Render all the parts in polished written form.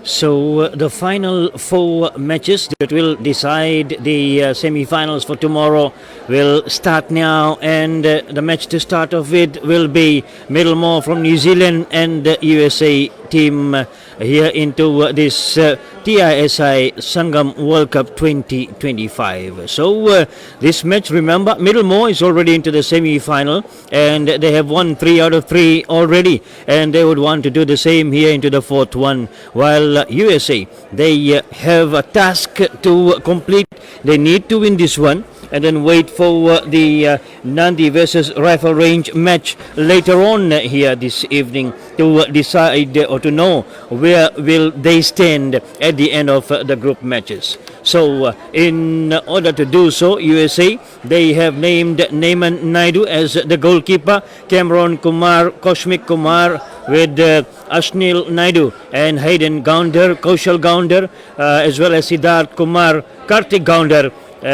So the final four matches that will decide the semi-finals for tomorrow will start now, and the match to start off with will be Middlemore from New Zealand and the USA team here into this TISI Sangam World Cup 2025. So this match, remember, Middlemore is already into the semi-final and they have won 3 out of 3 already, and they would want to do the same here into the fourth one, while USA, they have a task to complete. They need to win this one and then wait for the Nandi versus Rifle Range match later on here this evening to decide or to know where will they stand at the end of the group matches. So in order to do so, USA, they have named Neyman Naidu as the goalkeeper, Cameron Kumar, Koshmik Kumar with Ashnil Naidu and Hayden Gounder, Kaushal Gounder, as well as Siddharth Kumar, Kartik Gounder,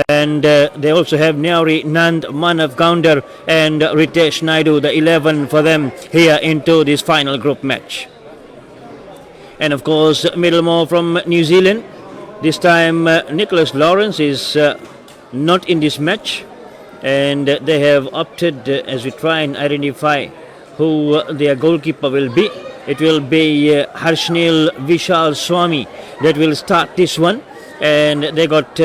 and they also have Nyauri Nand, Manav Gounder and Ritesh Naidu, the 11 for them here into this final group match. And of course, Middlemore from New Zealand. This time Nicholas Lawrence is not in this match, and they have opted, as we try and identify who their goalkeeper will be, it will be Harshnil Vishal Swami that will start this one, and they got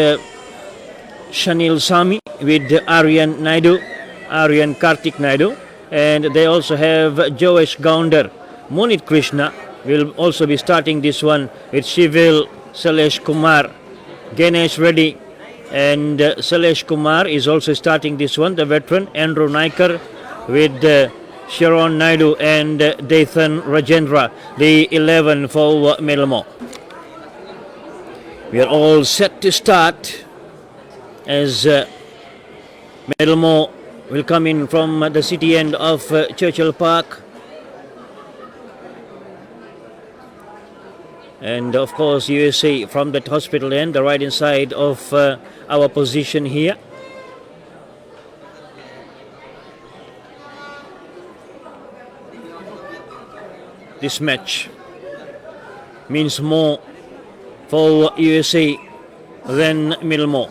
Shanil Sami with Aryan Kartik Naidu, and they also have Joesh Gounder. Monit Krishna will also be starting this one with Shivil Salesh Kumar, Ganesh Reddy, and Salesh Kumar is also starting this one, the veteran, Andrew Naikar with Sharon Naidu and Dathan Rajendra, the 11 for Middlemore. We are all set to start as Middlemore will come in from the city end of Churchill Park. And of course USA from that hospital end, the right hand side of our position here. This match means more for USA than Middlemore.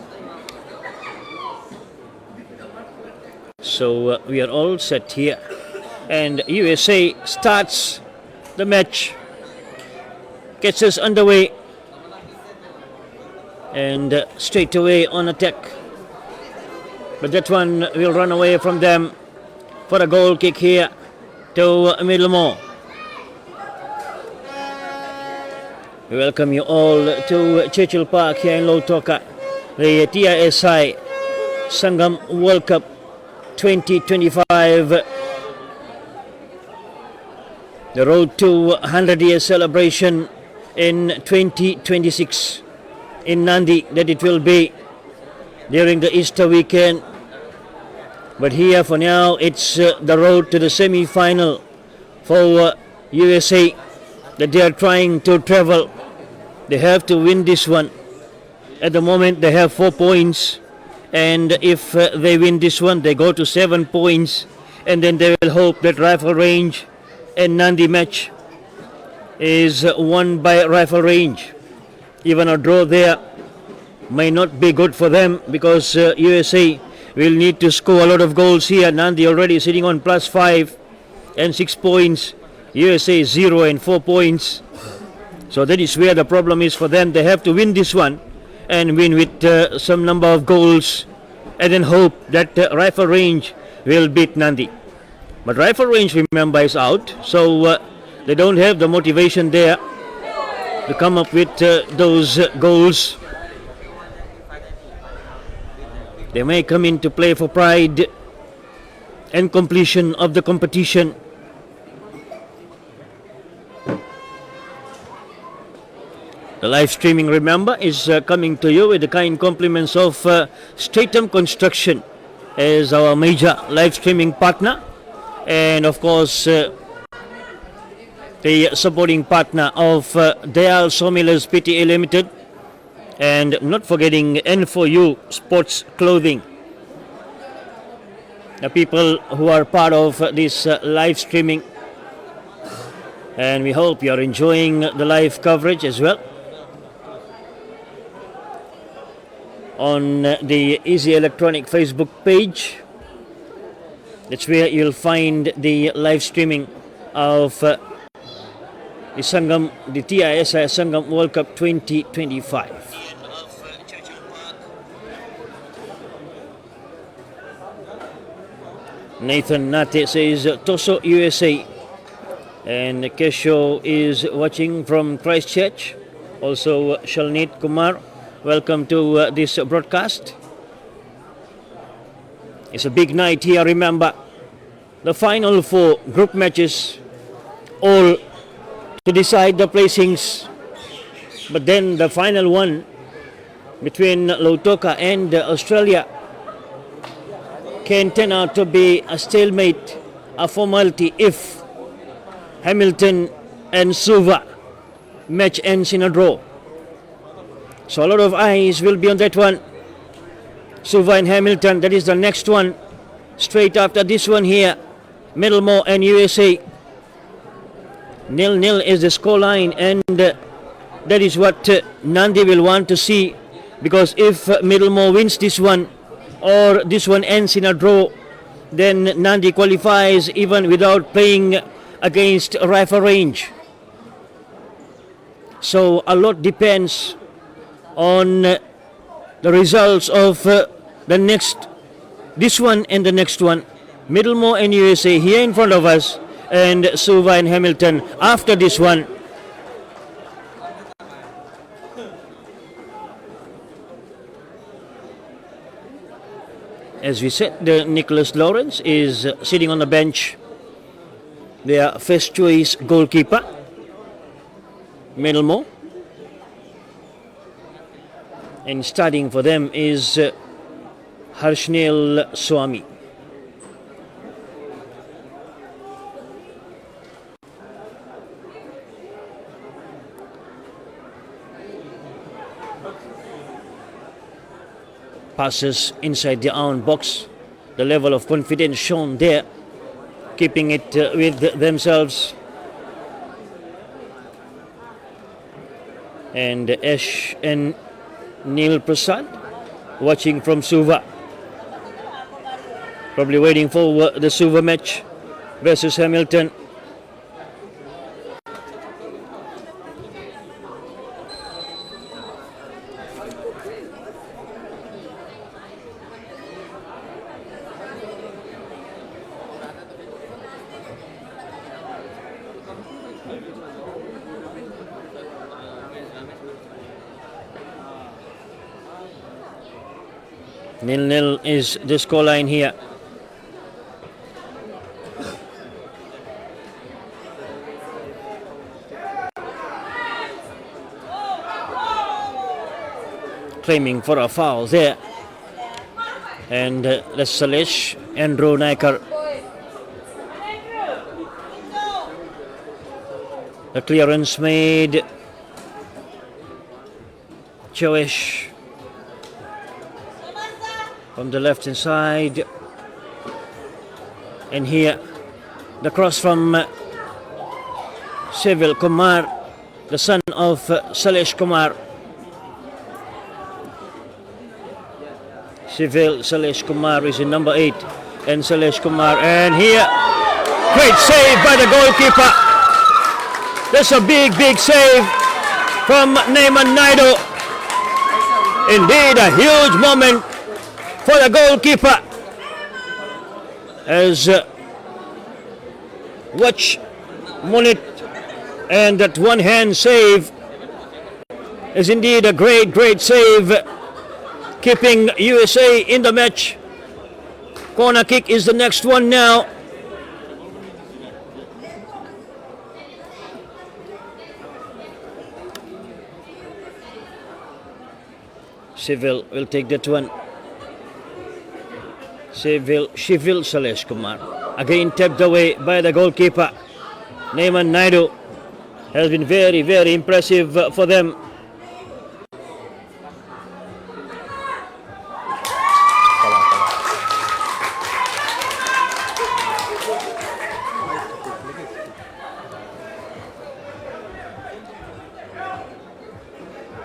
So we are all set here, and USA starts the match, gets us underway, and straight away on attack. But that one will run away from them for a goal kick here to Middlemore. We welcome you all to Churchill Park here in Lautoka, the TISI Sangam World Cup 2025. The road to 100-year celebration in 2026 in Nandi, that it will be during the Easter weekend. But here for now, it's the road to the semi-final for USA that they are trying to travel. They have to win this one. At the moment, they have 4 points, and if they win this one, they go to 7 points, and then they will hope that Rifle Range and Nandi match is won by Rifle Range. Even a draw there may not be good for them, because USA will need to score a lot of goals here. Nandi already sitting on +5 and 6 points. USA 0 and 4 points. So that is where the problem is for them. They have to win this one and win with some number of goals, and then hope that Rifle Range will beat Nandi. But Rifle Range, remember, is out, so they don't have the motivation there to come up with those goals. They may come in to play for pride and completion of the competition. The live streaming, remember, is coming to you with the kind compliments of Stratum Construction as our major live streaming partner, and of course the supporting partner of Dayal Sawmillers Pta Limited, and not forgetting N4U Sports Clothing. The people who are part of this live streaming And we hope you're enjoying the live coverage as well on the Easy Electronic Facebook page. That's where you'll find the live streaming of the Sangam, the TISI Sangam World Cup 2025. Nathan Nate says Toso USA, and Kesho is watching from Christchurch. Also Shalneet Kumar, welcome to this broadcast. It's a big night here. Remember, the final 4 group matches, all to decide the placings, but then the final one between Lautoka and Australia can turn out to be a stalemate, a formality if Hamilton and Suva match ends in a draw. So a lot of eyes will be on that one. Suva and Hamilton, that is the next one. Straight after this one here, Middlemore and USA. 0-0 is the scoreline, and that is what Nandi will want to see, because if Middlemore wins this one or this one ends in a draw, then Nandi qualifies even without playing against rifle range. So a lot depends on the results of this one and the next one. Middlemore and USA here in front of us, and Suva and Hamilton after this one. As we said, Nicholas Lawrence is sitting on the bench. Their first choice goalkeeper, Middlemore. And starting for them is Harshnil Swami. Passes inside their own box. The level of confidence shown there, keeping it with themselves. And Ash and Neil Prasad watching from Suva. Probably waiting for the Suva match versus Hamilton. Nil-nil is the scoreline here. Claiming for a foul there. And that's Salesh, Andrew Naikar. The clearance made. Choish from the left hand side, and here the cross from Seville Kumar, the son of Salesh Kumar. Seville Salesh Kumar is in number 8, and Salesh Kumar, and here great save by the goalkeeper. That's a big save from Neyman Naidu. Indeed, a huge moment for the goalkeeper, as watch Munit, and that one hand save is indeed a great save, keeping USA in the match. Corner kick is the next one now. Shivil will take that one. Shivil Salesh Kumar. Again tapped away by the goalkeeper. Neyman Naidu has been very impressive for them.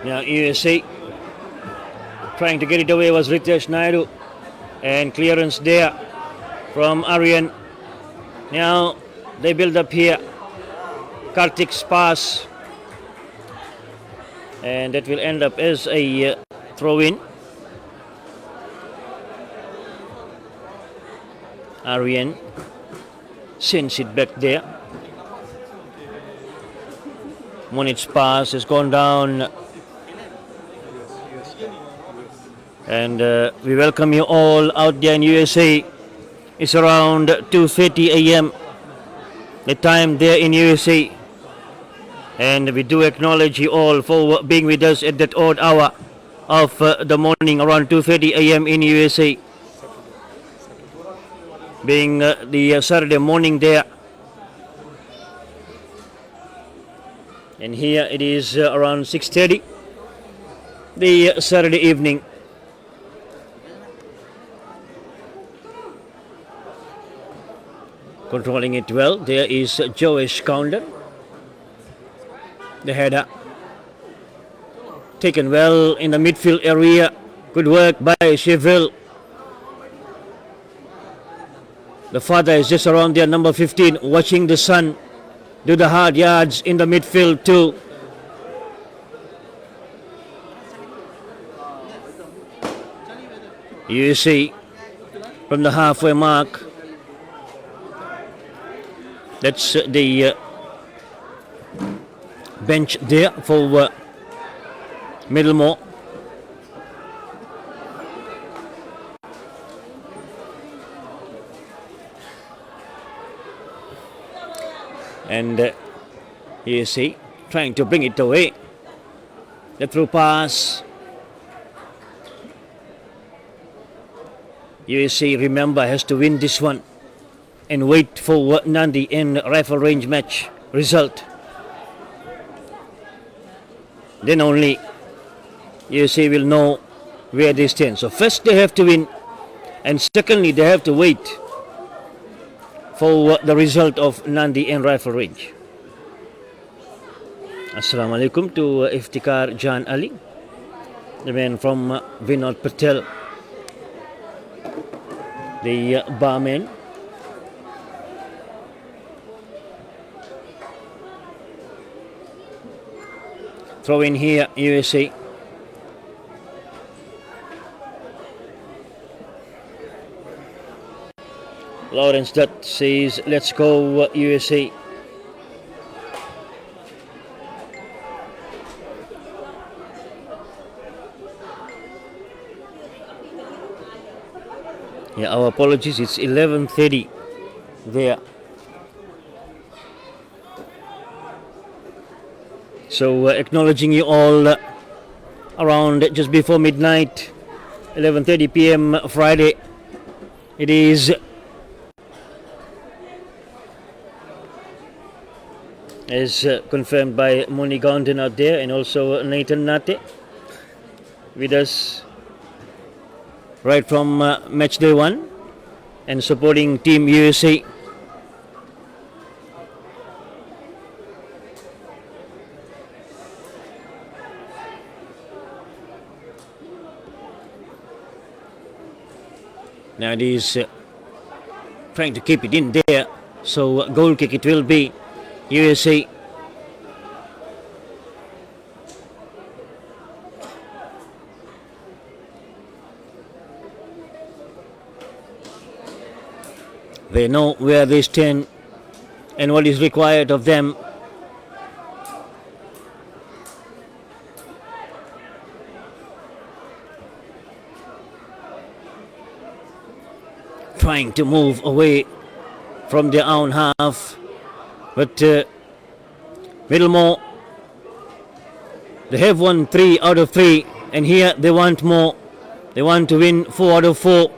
Now USA trying to get it away was Ritesh Naidu, and clearance there from Aryan. Now they build up here. Karthik's pass, and that will end up as a throw-in. Aryan sends it back there. Monit's pass has gone down. And we welcome you all out there in USA. It's around 2:30 a.m. the time there in USA. And we do acknowledge you all for being with us at that odd hour of the morning, around 2:30 a.m. in USA. Being the Saturday morning there. And here it is around 6:30 the Saturday evening. Controlling it well. There is Joesh Counter. The header taken well in the midfield area. Good work by Cheville. The father is just around there, number 15, watching the son do the hard yards in the midfield too. You see from the halfway mark. That's the bench there for Middlemore. And you see, trying to bring it away. The through pass. You see, remember, has to win this one and wait for Nandi in rifle range match result. Then only USA will know where they stand. So first they have to win, and secondly they have to wait for the result of Nandi in rifle range. Assalamu alaikum to Iftikhar Jan Ali, the man from Vinod Patel, the barman. Throw in here, USA. Lawrence Dutt says, let's go USA. Yeah, our apologies, it's 11:30 there. So acknowledging you all around just before midnight, 11:30 p.m. Friday. It is as confirmed by Moni Gondon out there, and also Nathan Nate with us right from match day one and supporting Team USA. Now it is trying to keep it in there, so goal kick it will be. USA. They know where they stand and what is required of them. Trying to move away from their own half, but Middlemore, they have won 3 out of 3, and here they want more. They want to win 4 out of 4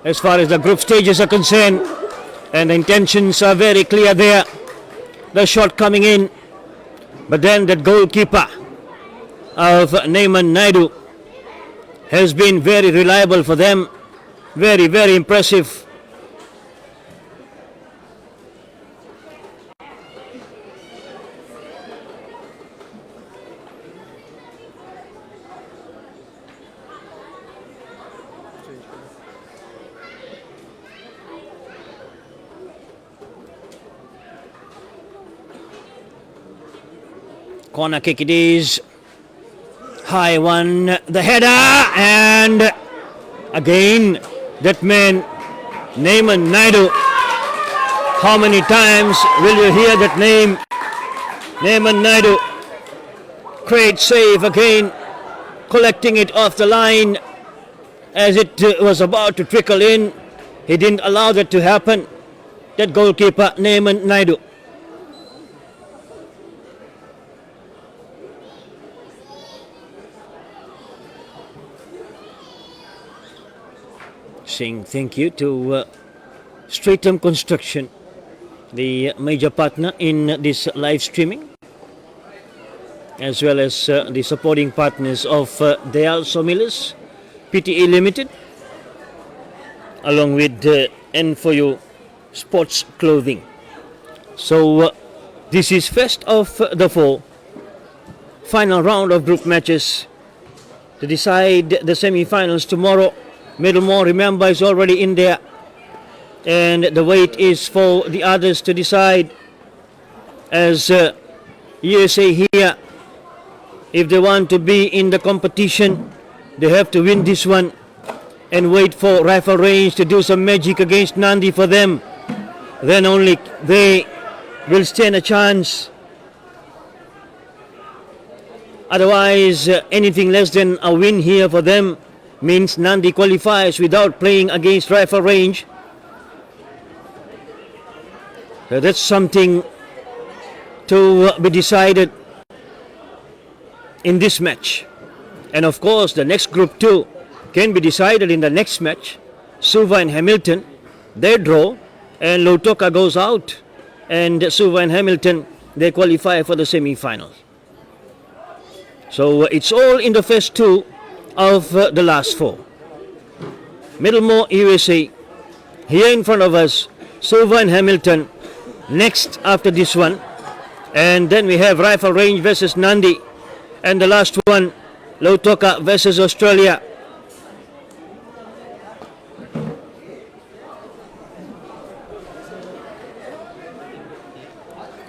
as far as the group stages are concerned, and the intentions are very clear there. The shot coming in, but then that goalkeeper of Neyman Naidu has been very reliable for them. Very, very impressive. Corner kick it is. High one. The header. And again, that man, Naaman Naidu. How many times will you hear that name? Naaman Naidu. Great save again. Collecting it off the line as it was about to trickle in. He didn't allow that to happen. That goalkeeper, Naaman Naidu. Saying thank you to Stratum Construction, the major partner in this live streaming, as well as the supporting partners of Dayal Sawmillers, PTE Limited, along with N4U Sports Clothing. So this is first of the four final round of group matches to decide the semi-finals tomorrow. Middlemore, remember, is already in there, and the wait is for the others to decide, as USA here, if they want to be in the competition, they have to win this one and wait for Rifle Range to do some magic against Nandi for them. Then only they will stand a chance. Otherwise, anything less than a win here for them means Nandi qualifies without playing against Rifle Range. So that's something to be decided in this match. And of course, the next group 2 can be decided in the next match. Suva and Hamilton, they draw, and Lautoka goes out, and Suva and Hamilton, they qualify for the semi-finals. So it's all in the first 2 of the last 4. Middlemore, USA, here in front of us, Suva and Hamilton, next after this one, and then we have Rifle Range versus Nandi, and the last one, Lautoka versus Australia.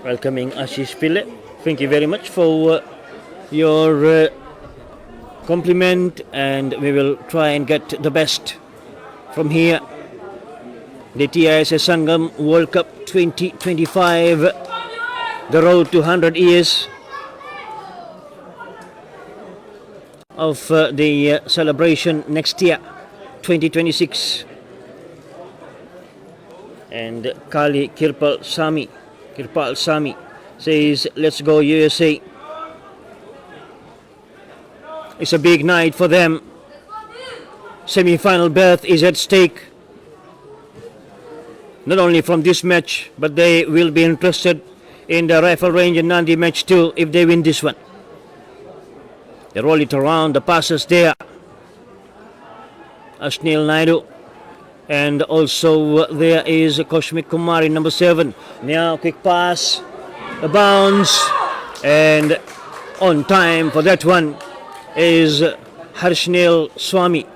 Welcoming Ashish Pille. Thank you very much for your compliment, and we will try and get the best from here. The TISS Sangam World Cup 2025, the road to 100 years of the celebration next year, 2026. And Kali Kirpal Sami says, let's go USA. It's a big night for them. Semi-final berth is at stake. Not only from this match, but they will be interested in the Rifle Range and Nandi match too if they win this one. They roll it around, the passes there. Ashnil Naidu. And also there is Koshmik Kumari, number 7. Now quick pass, a bounce, and on time for that one is Harshnil Swami.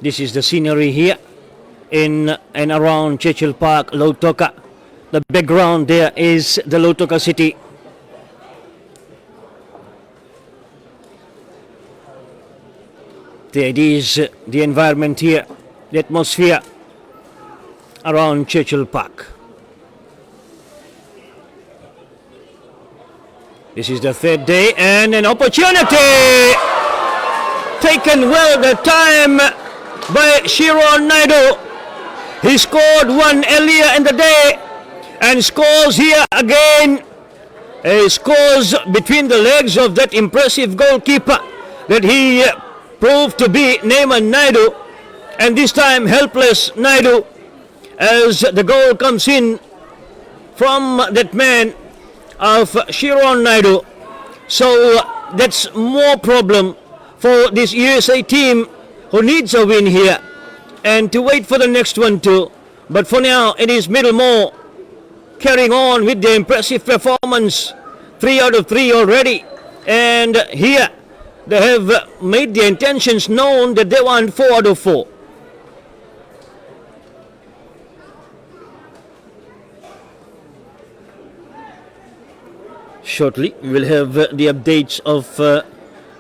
This is the scenery here in and around Churchill Park, Lautoka. The background there is the Lautoka city. There it is, the environment here, the atmosphere around Churchill Park. This is the third day, and an opportunity taken well the time by Shiron Naidu. He scored one earlier in the day and scores here again. He scores between the legs of that impressive goalkeeper that he proved to be Naaman Naidu, and this time helpless Naidu, as the goal comes in from that man of Shiron Naidu. So that's more problem for this USA team who needs a win here and to wait for the next one too. But for now it is Middlemore carrying on with the impressive performance, 3 out of 3 already, and here they have made their intentions known that they want 4 out of 4. Shortly, we'll have the updates of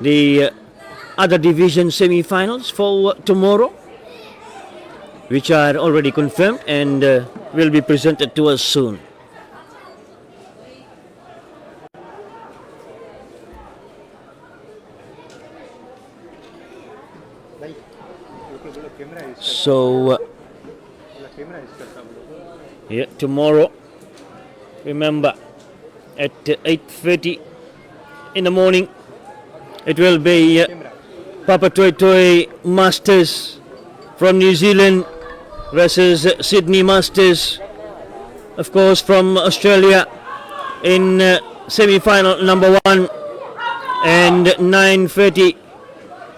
the other division semi-finals for tomorrow, which are already confirmed and will be presented to us soon. So, yeah, tomorrow, remember, at 8:30 in the morning, it will be Papa Toy Toy Masters from New Zealand versus Sydney Masters, of course, from Australia in semi-final number 1. And 9:30,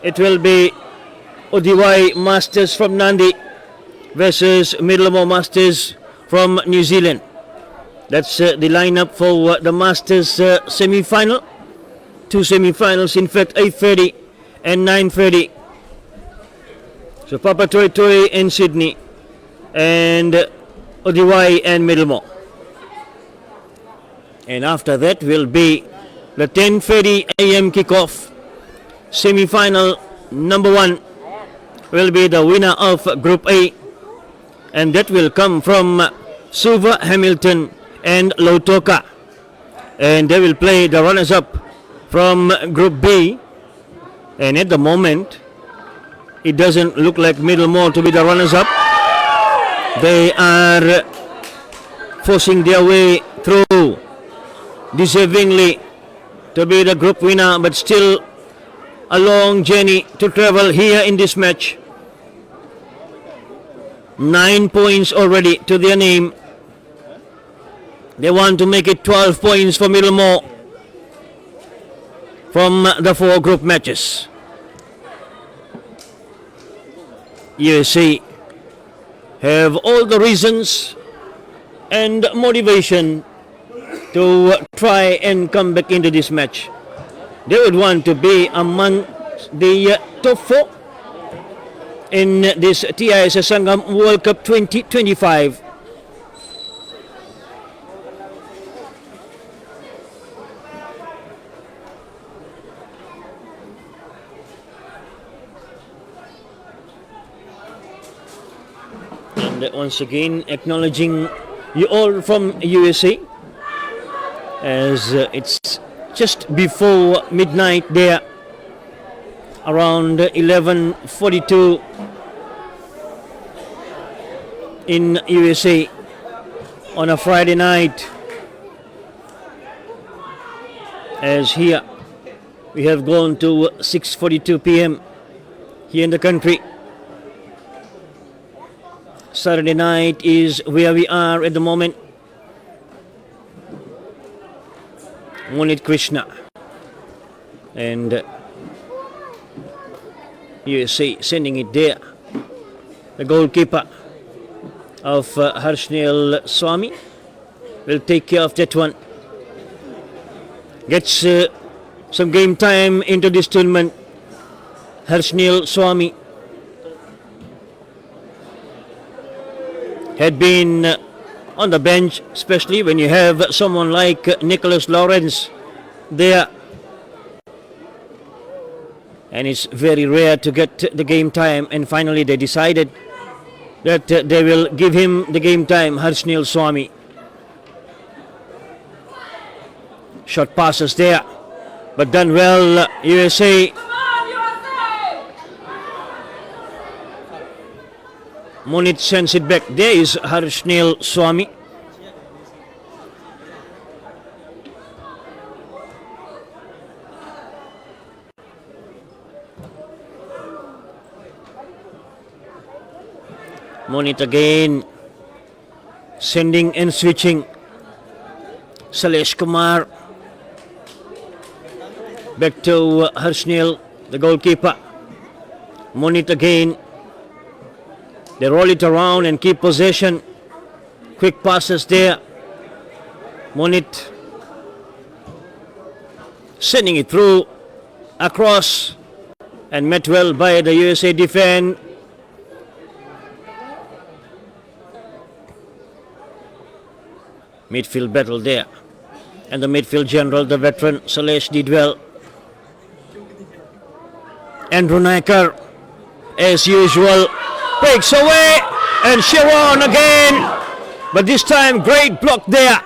it will be Odiwai Masters from Nandi versus Middlemore Masters from New Zealand. That's the lineup for the Masters semi-final. 2 semi-finals, in fact, 8:30 and 9:30. So Papa Toy Toy in Sydney and Odiwai and Middlemore. And after that will be the 10:30 a.m. kickoff. Semi-final number 1 will be the winner of Group A, and that will come from Suva, Hamilton and Lautoka, and they will play the runners-up from Group B. And at the moment, it doesn't look like Middlemore to be the runners-up. They are forcing their way through deservingly to be the group winner, but still a long journey to travel here in this match. 9 points already to their name. They want to make it 12 points for Middlemore from the 4 group matches. USA have all the reasons and motivation to try and come back into this match. They would want to be among the top 4 in this TIS Sangam World Cup 2025. And once again, acknowledging you all from USA, as it's just before midnight there, around 11:42 in USA on a Friday night. As here we have gone to 6:42 p.m. here in the country. Saturday night is where we are at the moment. Munit Krishna and USA sending it there. The goalkeeper of Harshnil Swami will take care of that one. Gets some game time into this tournament. Harshnil Swami had been on the bench, especially when you have someone like Nicholas Lawrence there. And it's very rare to get the game time, and finally they decided that they will give him the game time, Harshnil Swami. Short passes there, but done well, USA. Munit sends it back. There is Harshnil Swami. Munit again, sending and switching. Salesh Kumar. Back to Harshnil, the goalkeeper. Munit again. They roll it around and keep possession. Quick passes there. Munit sending it through, across, and met well by the USA defense. Midfield battle there. And the midfield general, the veteran Salesh did well. Andrew Naikar, as usual, breaks away, and Sharon again. But this time, great block there.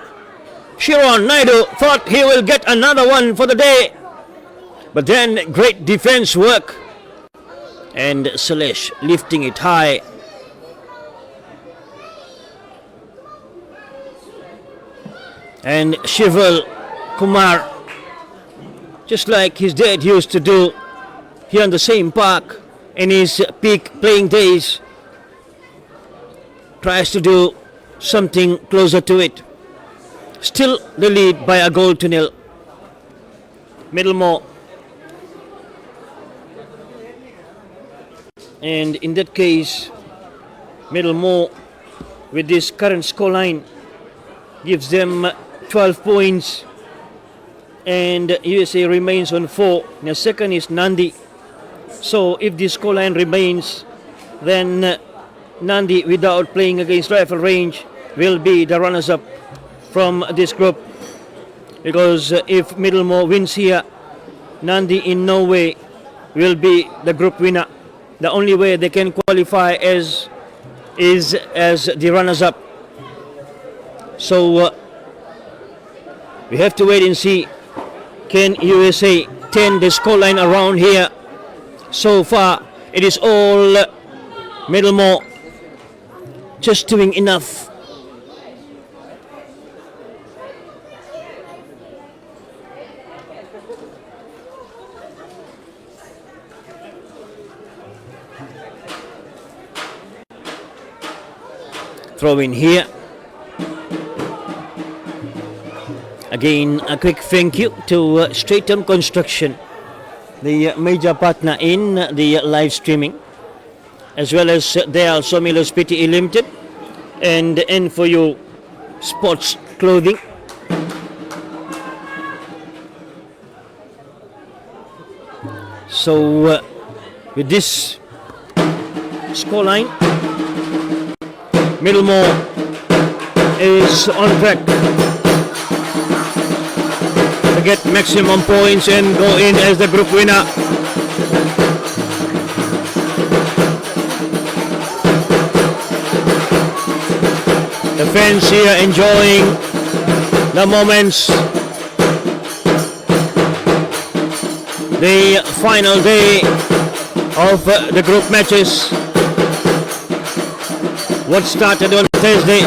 Sharon Naidu thought he will get another one for the day. But then, great defense work. And Salesh lifting it high. And Shival Kumar, just like his dad used to do here on the same park in his peak playing days, tries to do something closer to it. Still the lead by a goal to nil. Middlemore. And in that case, Middlemore, with this current scoreline, gives them 12 points, and USA remains on 4. Now second is Nandi. So if this scoreline remains, then Nandi, without playing against Rifle Range, will be the runners-up from this group. Because if Middlemore wins here, Nandi in no way will be the group winner. The only way they can qualify is as the runners-up. So we have to wait and see, can USA turn the scoreline around here. So far it is all Middlemore just doing enough. Throw in here. Again, a quick thank you to Stratum Construction, the major partner in the live streaming, as well as Dayal Sawmillers Pte Limited and N4U Sports Clothing. So with this scoreline, Middlemore is on track to get maximum points and go in as the group winner. The fans here enjoying the moments. The final day of the group matches. What started on Thursday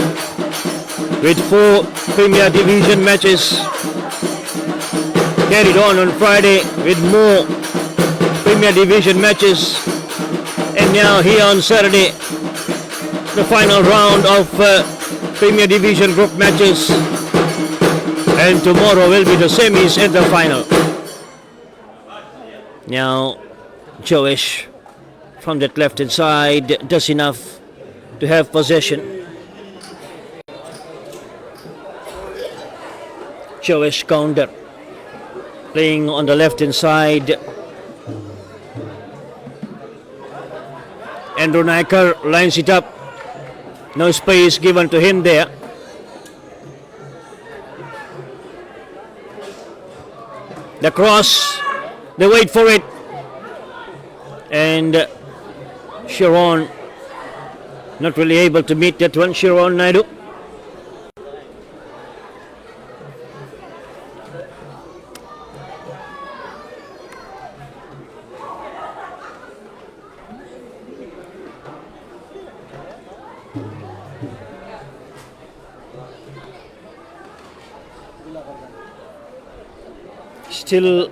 with 4 Premier Division matches, carried on Friday with more Premier Division matches, and now here on Saturday, the final round of Premier Division group matches, and tomorrow will be the semis and the final. Now Joesh from that left hand side does enough to have possession. Joesh counter, playing on the left hand side. Andrew Naikar lines it up. No space given to him there. The cross, they wait for it. And Sharon not really able to meet that one. Sharon Naidu. Still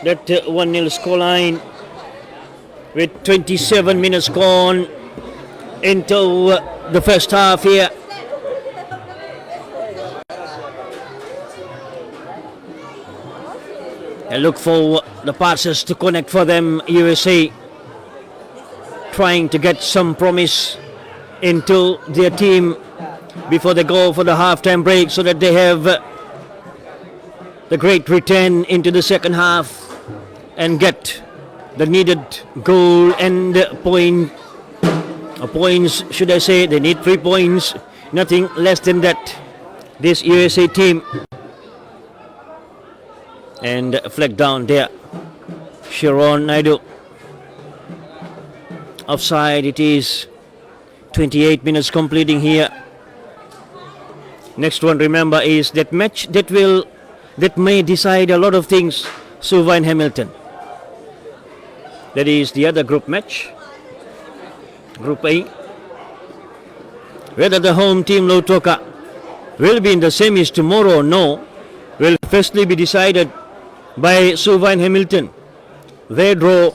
that 1-0 scoreline with 27 minutes gone into the first half here. And look for the passes to connect for them. USA trying to get some promise into their team before they go for the halftime break, so that they have the great return into the second half and get the needed goal and points, should I say. They need 3 points, nothing less than that, this USA team. And flag down there. Sharon Naidu. Offside it is. 28 minutes completing here. Next one, remember, is that match that may decide a lot of things. Suva and Hamilton. That is the other group match. Group A. Whether the home team Lautoka will be in the semis tomorrow or no will firstly be decided by Suva and Hamilton. They draw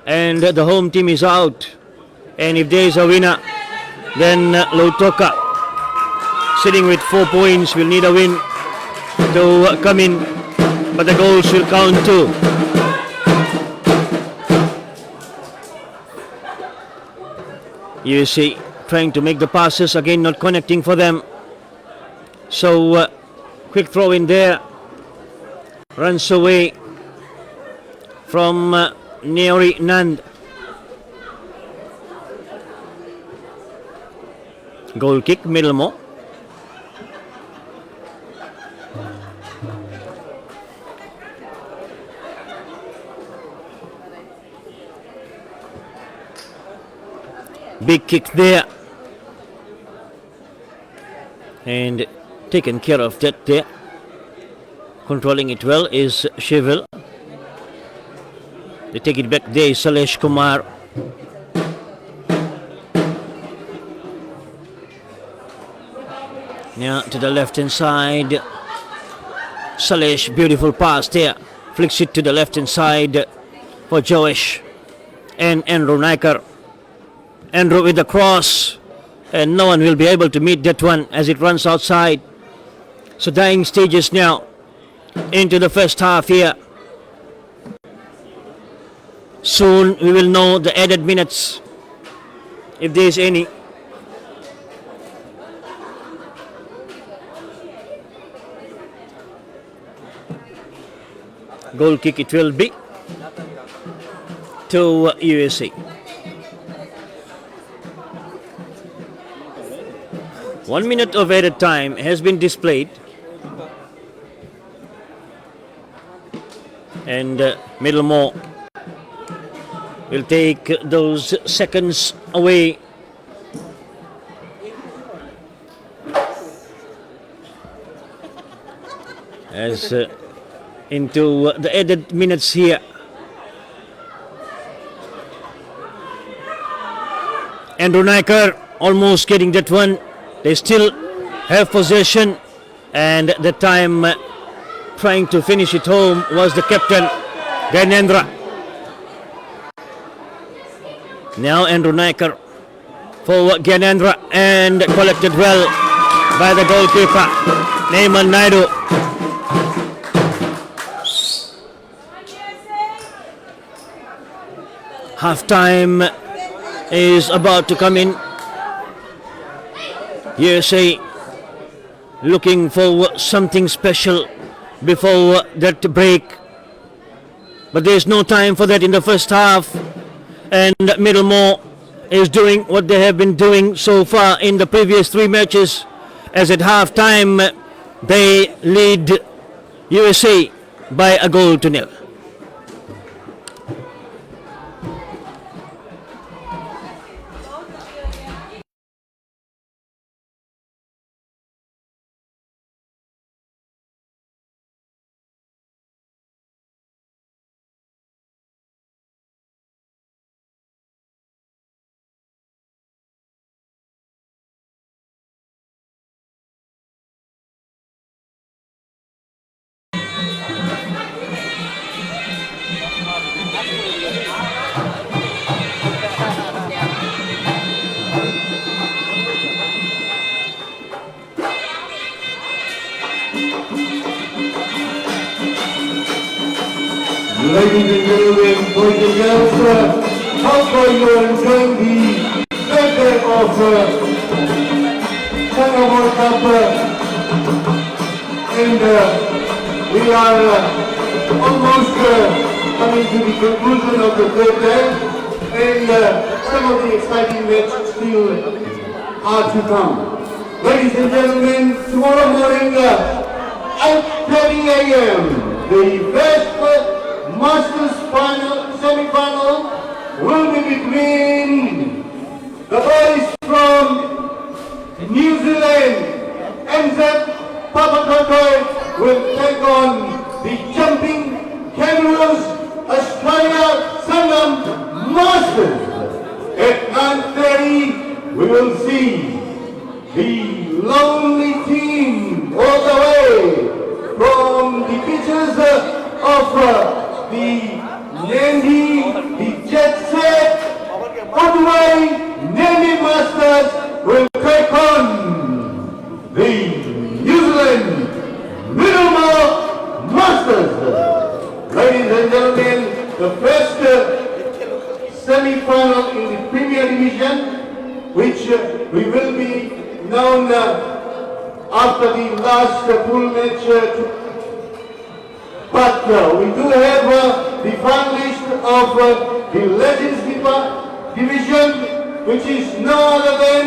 and the home team is out. And if there is a winner, then Lautoka, sitting with 4 points, will need a win to come in. But the goals will count too. You see, trying to make the passes, again not connecting for them. So, quick throw in there. Runs away from Neori Nand. Goal kick, Middlemore. Big kick there. And taken care of that there. Controlling it well is Sheville. They take it back there is Salesh Kumar. Now to the left hand side. Salesh, beautiful pass there. Flicks it to the left hand side for Joesh. And Andrew Naikar. Andrew with the cross. And no one will be able to meet that one as it runs outside. So dying stages now into the first half here. Soon we will know the added minutes, if there is any. Goal kick it will be to USA. 1 minute of added time has been displayed. And Middlemore will take those seconds away. As into the added minutes here. Andrew Naikar almost getting that one. They still have possession, and the time trying to finish it home was the captain, Gyanendra. Now Andrew Naikar for Gyanendra, and collected well by the goalkeeper, Neyman Naidu. Half time is about to come in. USA looking for something special before that break, but there's no time for that in the first half, and Middlemore is doing what they have been doing so far in the previous 3 matches, as at half time they lead USA by a goal to nil. Ladies and gentlemen, boys and girls, hope you are enjoying the third day of Sangam World Cup, and we are almost coming to the conclusion of the third day, and some of the exciting matches still are to come. Ladies and gentlemen, tomorrow morning at 10 a.m. the first Masters final, semi-final will be between the boys from New Zealand, NZ Papakotoi will take on the jumping kangaroos, Australia Sangam Masters. At 9:30 we will see the lonely team all the way from the beaches of the Nandi, the Jet Set, all the way Nandi Masters will take on the New Zealand Middlemore Masters. Ladies and gentlemen, the first semi-final in the Premier Division, which we will be known after the last pool match. But we do have the finalist of the Legends Division, which is no other than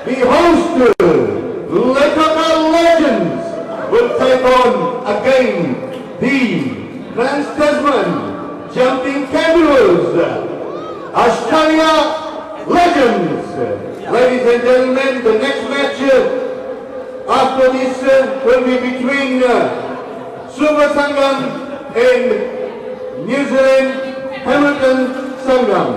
the host, Lekaka Legends, will take on again the Trans Tasman Jumping Kangaroos, Australia Legends. Ladies and gentlemen, the next match after this will be between Suva Sangam and New Zealand Hamilton Sangam.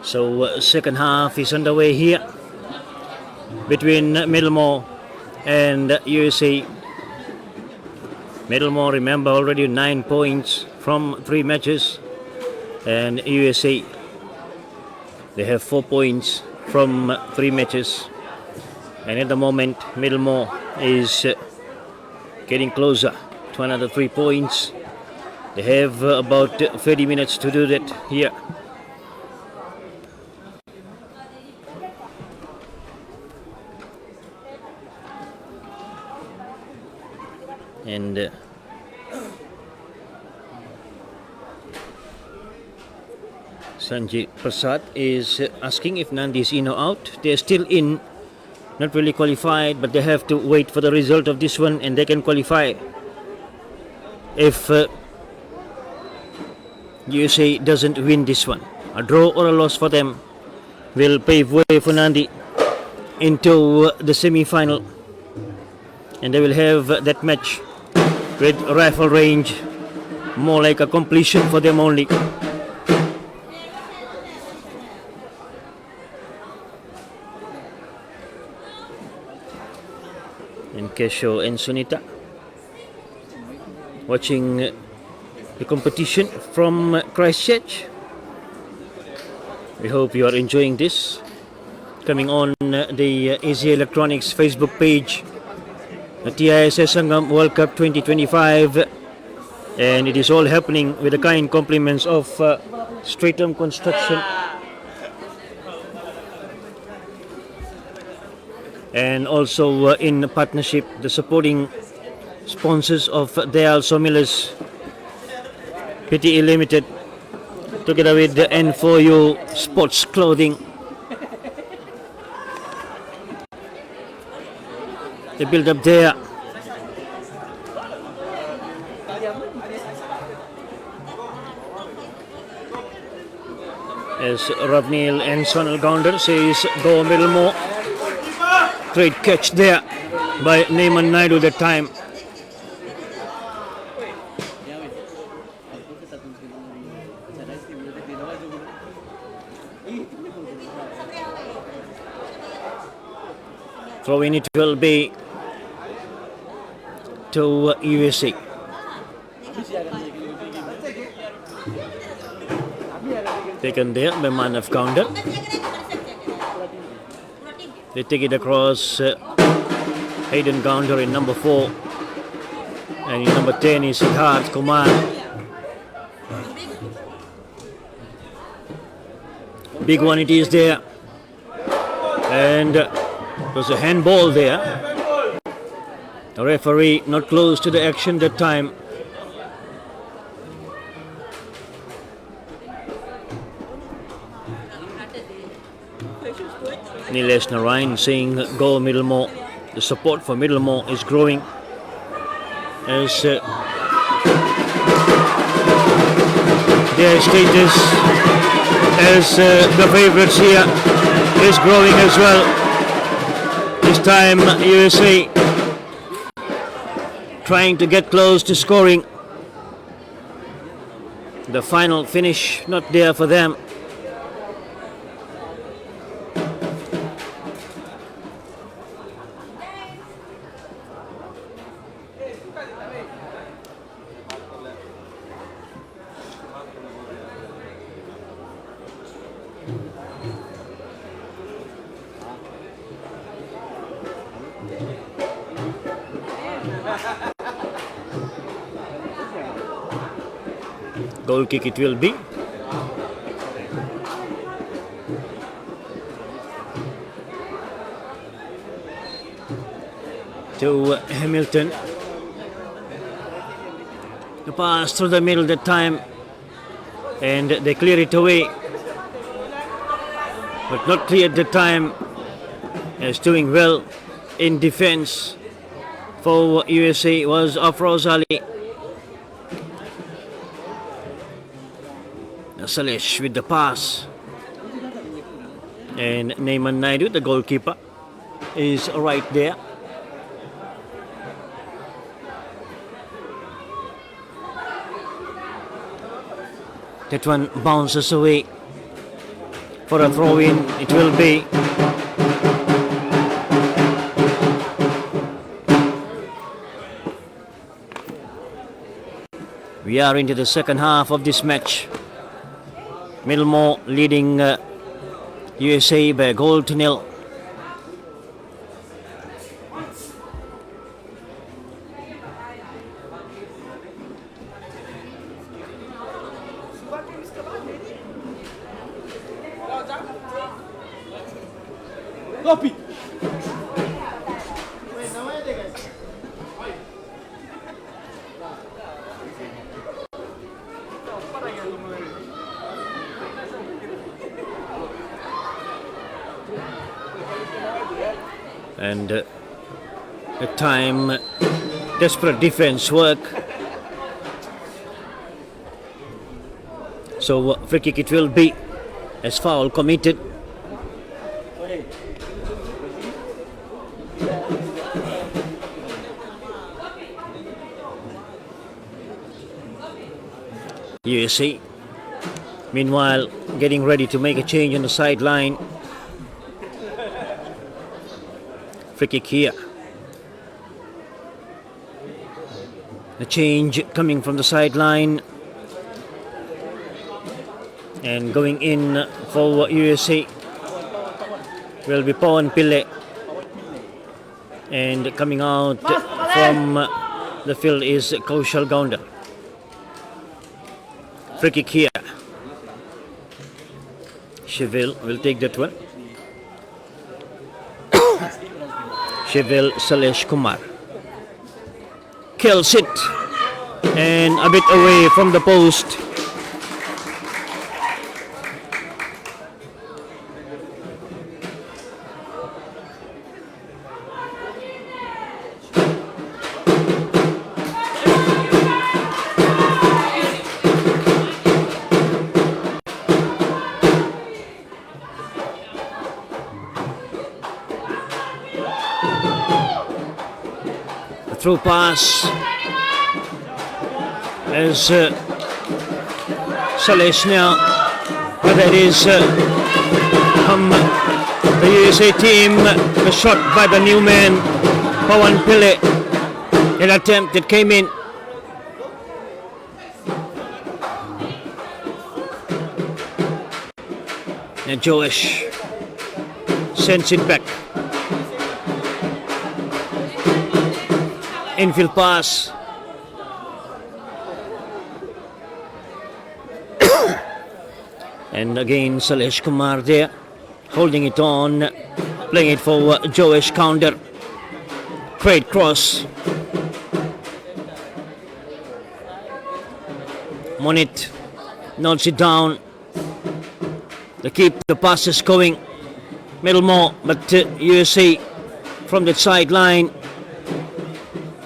So second half is underway here between Middlemore and USA. Middlemore, remember, already 9 points from 3 matches, and USA, they have 4 points from 3 matches, and at the moment Middlemore is getting closer to another 3 points. They have about 30 minutes to do that here. And Sanjay Prasad is asking if Nandi is in or out. They're still in, not really qualified, but they have to wait for the result of this one and they can qualify. If USA doesn't win this one, a draw or a loss for them will pave way for Nandi into the semi-final, and they will have that match with rifle range, more like a completion for them only. And Kesho and Sunita watching the competition from Christchurch. We hope you are enjoying this. Coming on the Easy Electronics Facebook page, the TISS Sangam World Cup 2025, and it is all happening with the kind compliments of Stratum Construction and also in partnership the supporting sponsors of Dayal Sawmillers Pte Limited, together with the N4U Sports Clothing. The build up there. As Ravnil and Sonal Gounder says, go Middlemore. Great catch there by Neyman Naidu that time. Throwing it will be to USA. Taken there by Manav Gounder. They take it across Hayden Gounder in number 4, and in number 10 is Siddharth Kumar. Big one it is there, and there's a handball there. The referee not close to the action that time. Nilesh Narayan saying go Middlemore. The support for Middlemore is growing as their status as the favorites here is growing as well. This time USA trying to get close to scoring. The final finish not there for them. Goal kick it will be. To Hamilton. The pass through the middle that time, and they clear it away, but not cleared the time. Is doing well in defense for USA was Afroz Ali. Salesh with the pass, and Neyman Naidu, the goalkeeper, is right there. That one bounces away for a throw-in. It will be. We are into the second half of this match. Middlemore leading USA by a goal to nil. And at time, desperate defense work. So free kick it will be, as foul committed. USA, meanwhile, getting ready to make a change on the sideline. Free kick here. The change coming from the sideline and going in for USA will be Pawan Pille, and coming out from the field is Kaushal Gaunda. Free kick here. Shivil will take that one. Shivil Salesh Kumar kills it and a bit away from the post. Through pass as Salesh now, but that is from the USA team, the shot by the new man Pawan Pille, an attempt that came in. And Joash sends it back. Infield pass. And again Salesh Kumar there, holding it on, playing it for Joash counter. Trade cross. Monit knocks it down. They keep the passes going. Middlemore, but USA from the sideline,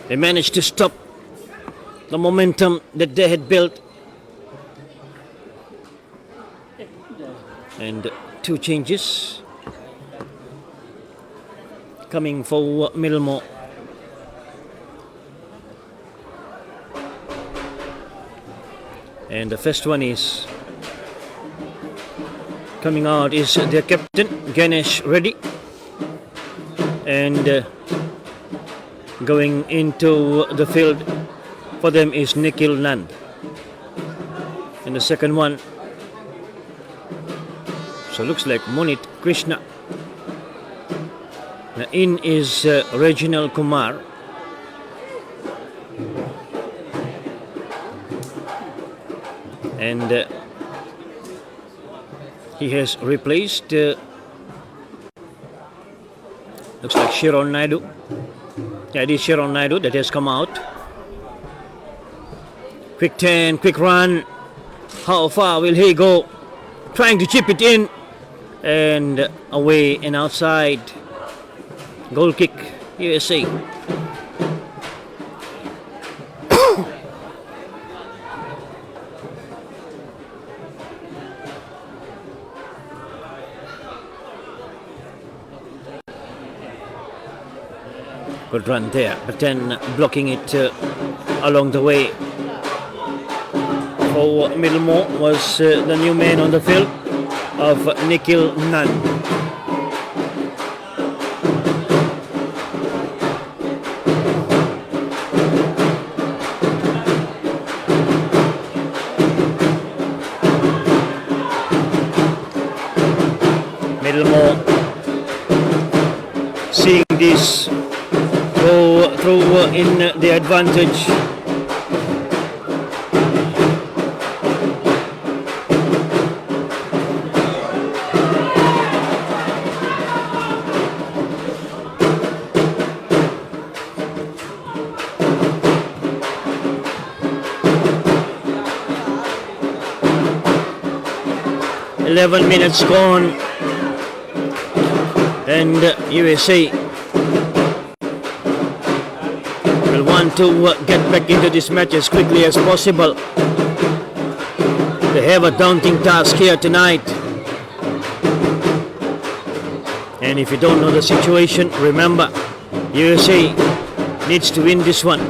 they managed to stop the momentum that they had built. And two changes coming for Middlemore. And the first one is coming out is their captain Ganesh Reddy, and going into the field for them is Nikhil Nand. And the second one, so looks like Monit Krishna. Now in is Reginald Kumar. And he has replaced, looks like Sharon Naidu. Yeah, it is Sharon Naidu that has come out. Quick turn, quick run. How far will he go? Trying to chip it in. And away and outside. Goal kick, USA. Good run there, but then blocking it along the way for Middlemore was the new man on the field of Nikhil Nand. Middlemore seeing this go through in the advantage. Minutes gone, and USA will want to get back into this match as quickly as possible. They have a daunting task here tonight, and if you don't know the situation, remember USA needs to win this one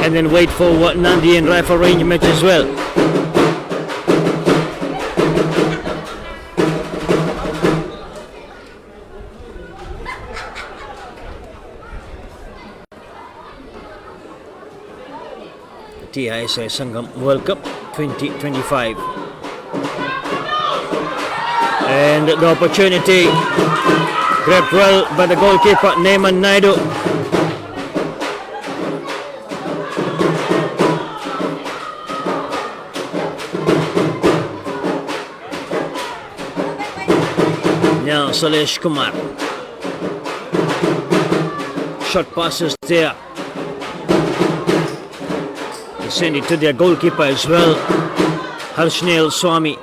and then wait for Nandi and Rifle Range match as well. TISI Sangam World Cup 2025, and the opportunity grabbed well by the goalkeeper Neyman Naidu. Now Salesh Kumar, short passes there. Send it to their goalkeeper as well, Harshneel Swami.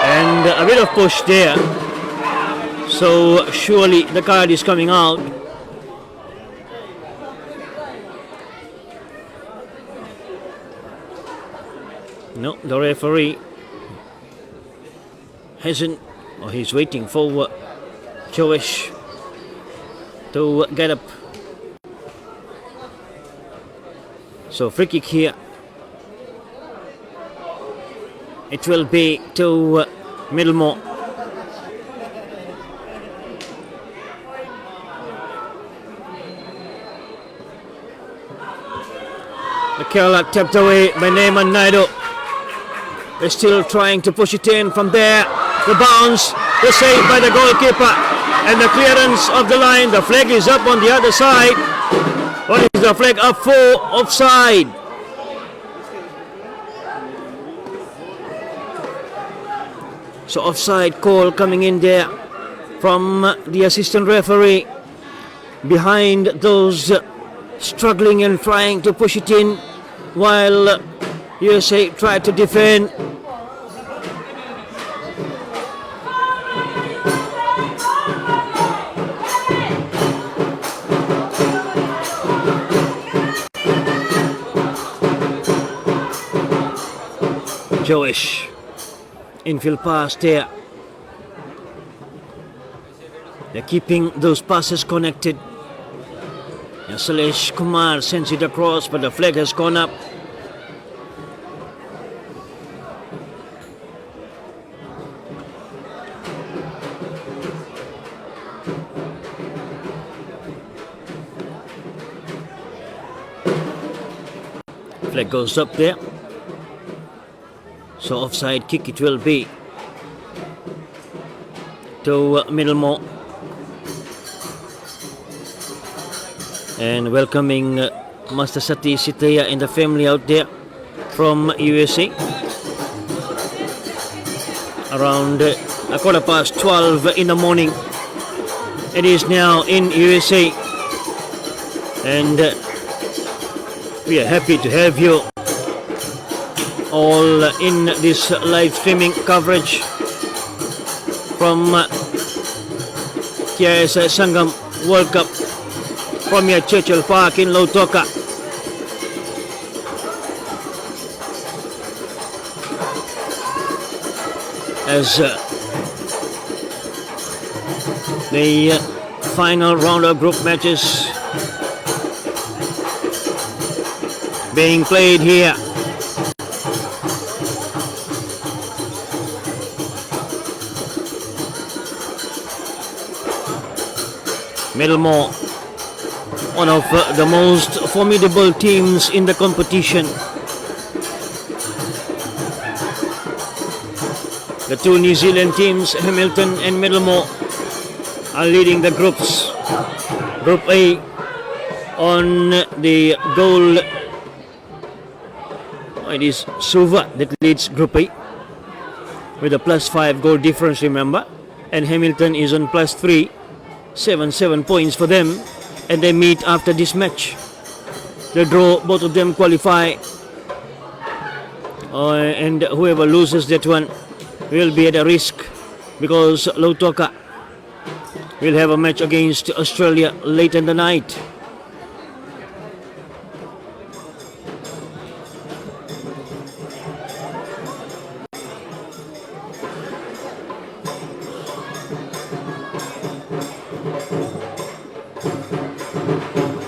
And a bit of push there. So surely the card is coming out. No, the referee hasn't, or he's waiting for Joesh to get up. So free kick here. It will be to Middlemore. The Kerala tapped away by Neyman Naidu. They're still trying to push it in from there. The bounce, the save by the goalkeeper, and the clearance of the line. The flag is up on the other side. What is the flag up for? Offside. So offside call coming in there from the assistant referee behind those struggling and trying to push it in while USA tried to defend. Joesh, infield pass there. They're keeping those passes connected. And Salesh Kumar sends it across, but the flag has gone up. Flag goes up there. So offside kick it will be to Middlemore. And welcoming Master Sati Sitaya and the family out there from USA. Around 12:15 in the morning. It is now in USA. And we are happy to have you all in this live streaming coverage from TISI Sangam World Cup from here Churchill Park in Lautoka. As the final round of group matches being played here. Middlemore, one of the most formidable teams in the competition. The two New Zealand teams, Hamilton and Middlemore, are leading the groups. Group A on the goal. It is Suva that leads Group A with a +5 goal difference, remember. And Hamilton is on +3, 7 points for them. And they meet after this match. The draw, both of them qualify. And whoever loses that one will be at a risk, because Lautoka will have a match against Australia late in the night.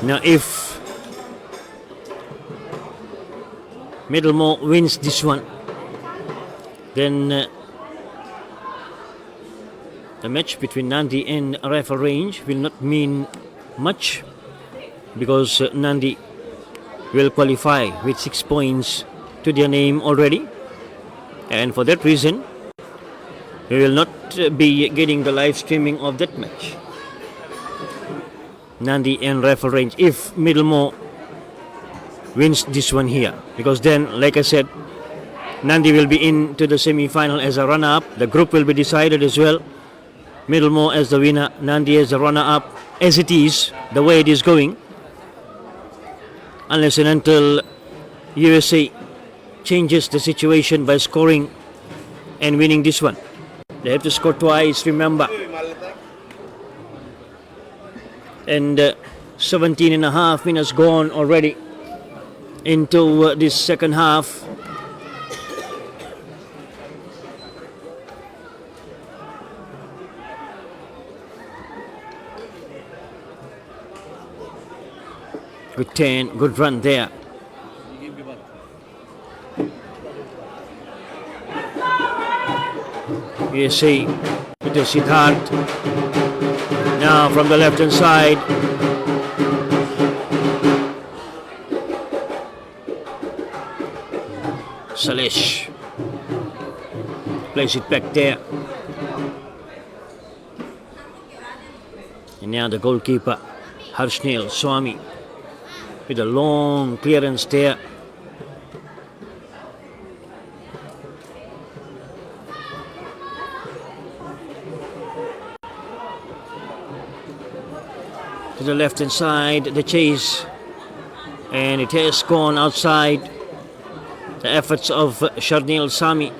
Now if Middlemore wins this one, then the match between Nandi and Rifle Range will not mean much, because Nandi will qualify with 6 points to their name already, and for that reason we will not be getting the live streaming of that match, Nandi and Rifle Range, if Middlemore wins this one here, because then, like I said, Nandi will be into the semi-final as a runner-up. The group will be decided as well. Middlemore as the winner, Nandi as the runner-up, as it is, the way it is going, unless and until USA changes the situation by scoring and winning this one. They have to score twice, remember. And 17 and a half minutes gone already into this second half. Good 10, good run there. You see, it is Siddharth. Now from the left hand side. Salish plays it back there. And now the goalkeeper, Harshnil Swami, with a long clearance there. To the left hand side, the chase, and it has gone outside. The efforts of Sharnil Sami.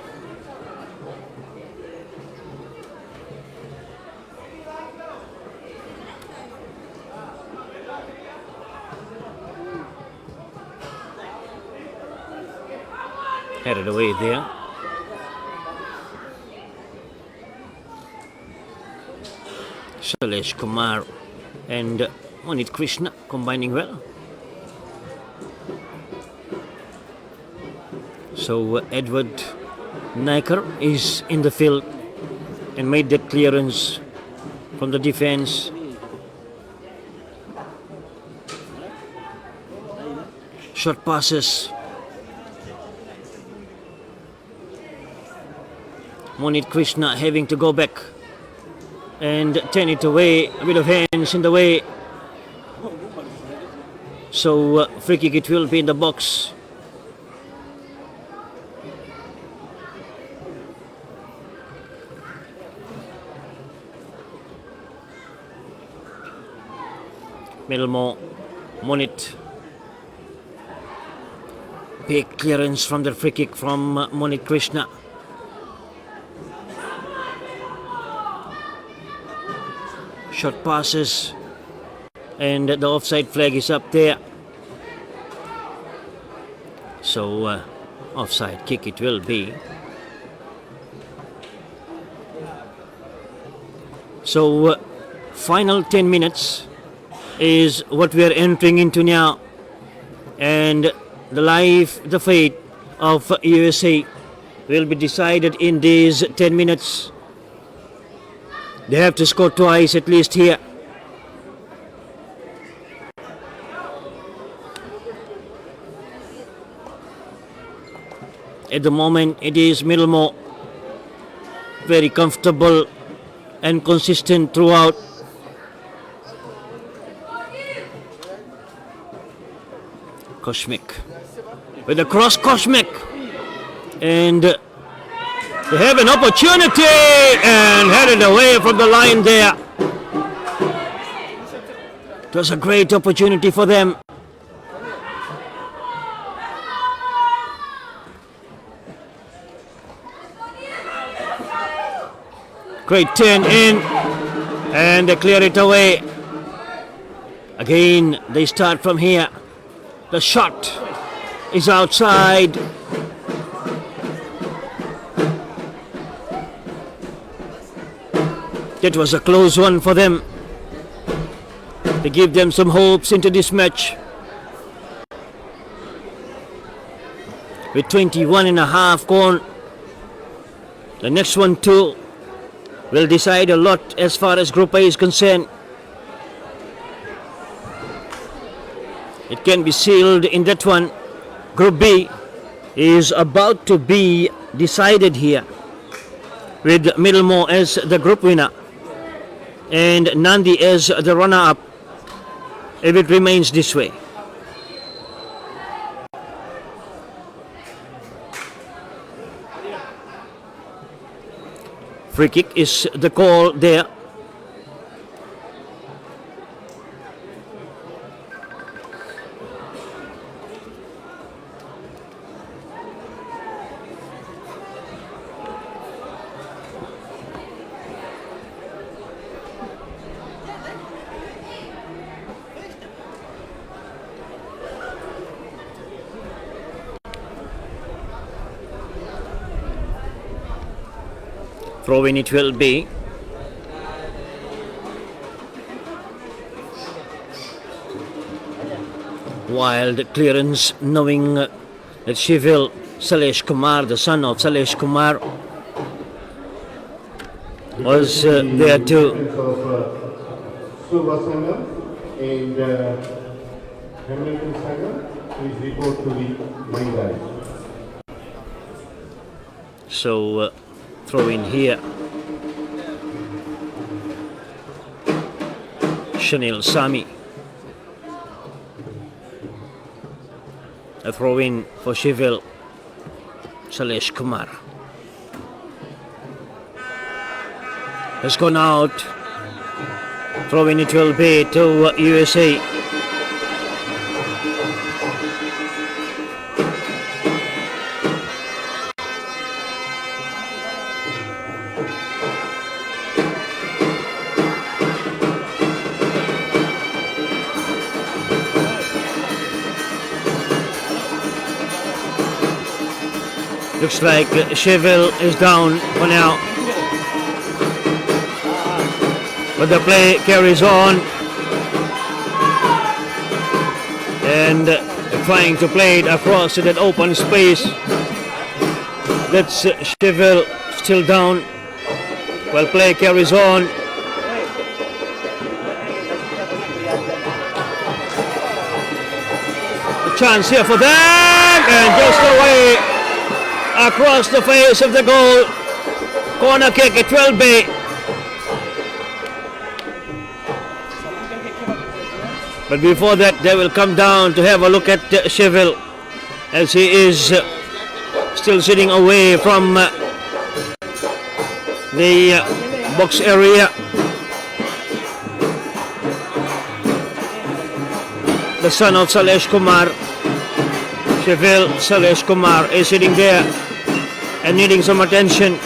Headed away there. Shailesh Kumar and Monit Krishna combining well. So Edward Naikar is in the field and made that clearance from the defense. Short passes. Monit Krishna having to go back and turn it away. A bit of hands in the way. So free kick it will be in the box. Middlemore, Monit. Big clearance from the free kick from Monit Krishna. Short passes, and the offside flag is up there. So offside kick it will be. So final 10 minutes is what we are entering into now, and the fate of USA will be decided in these 10 minutes. They have to score twice at least here. At the moment it is Middlemore very comfortable and consistent throughout. Cosmic with the cross, Cosmic, and they have an opportunity and headed away from the line there. It was a great opportunity for them. Great turn in, and they clear it away. Again, they start from here. The shot is outside. That was a close one for them. They give them some hopes into this match. With 21 and a half gone, the next one too will decide a lot as far as Group A is concerned. It can be sealed in that one. Group B is about to be decided here, with Middlemore as the group winner and Nandi as the runner-up, if it remains this way. Free kick is the call there. Throw in it will be. Wild clearance, knowing that Shivil Salesh Kumar, the son of Salesh Kumar, was there too. Suva Sangam and Hamilton Sangam, please report to the Main. So throw in here. Chanel Sami. A throw in for Shivil Salesh Kumar. Has gone out. Throw in it will be to USA. Looks like Sheville is down for now, but the play carries on, and trying to play it across to that open space. That's Sheville still down, while play carries on. A chance here for them, and just away across the face of the goal. Corner kick, it will be. But before that, they will come down to have a look at Sheville, as he is still sitting away from the box area. The son of Salesh Kumar, Sheville Salesh Kumar, is sitting there and needing some attention.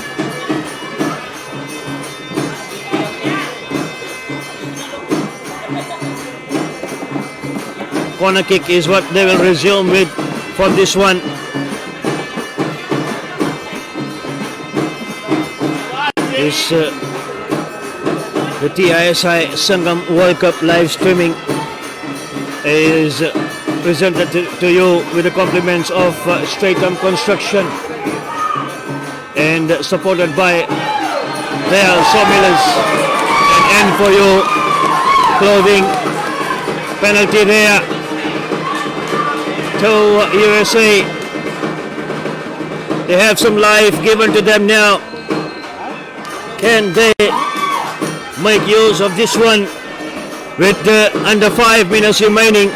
Corner kick is what they will resume with for this one. Is the TISI Sangam World Cup live streaming is presented to you with the compliments of Stratum Construction and supported by Dayal, Sawmillers, and N for you clothing. Penalty there to USA. They have some life given to them now. Can they make use of this one with under 5 minutes remaining?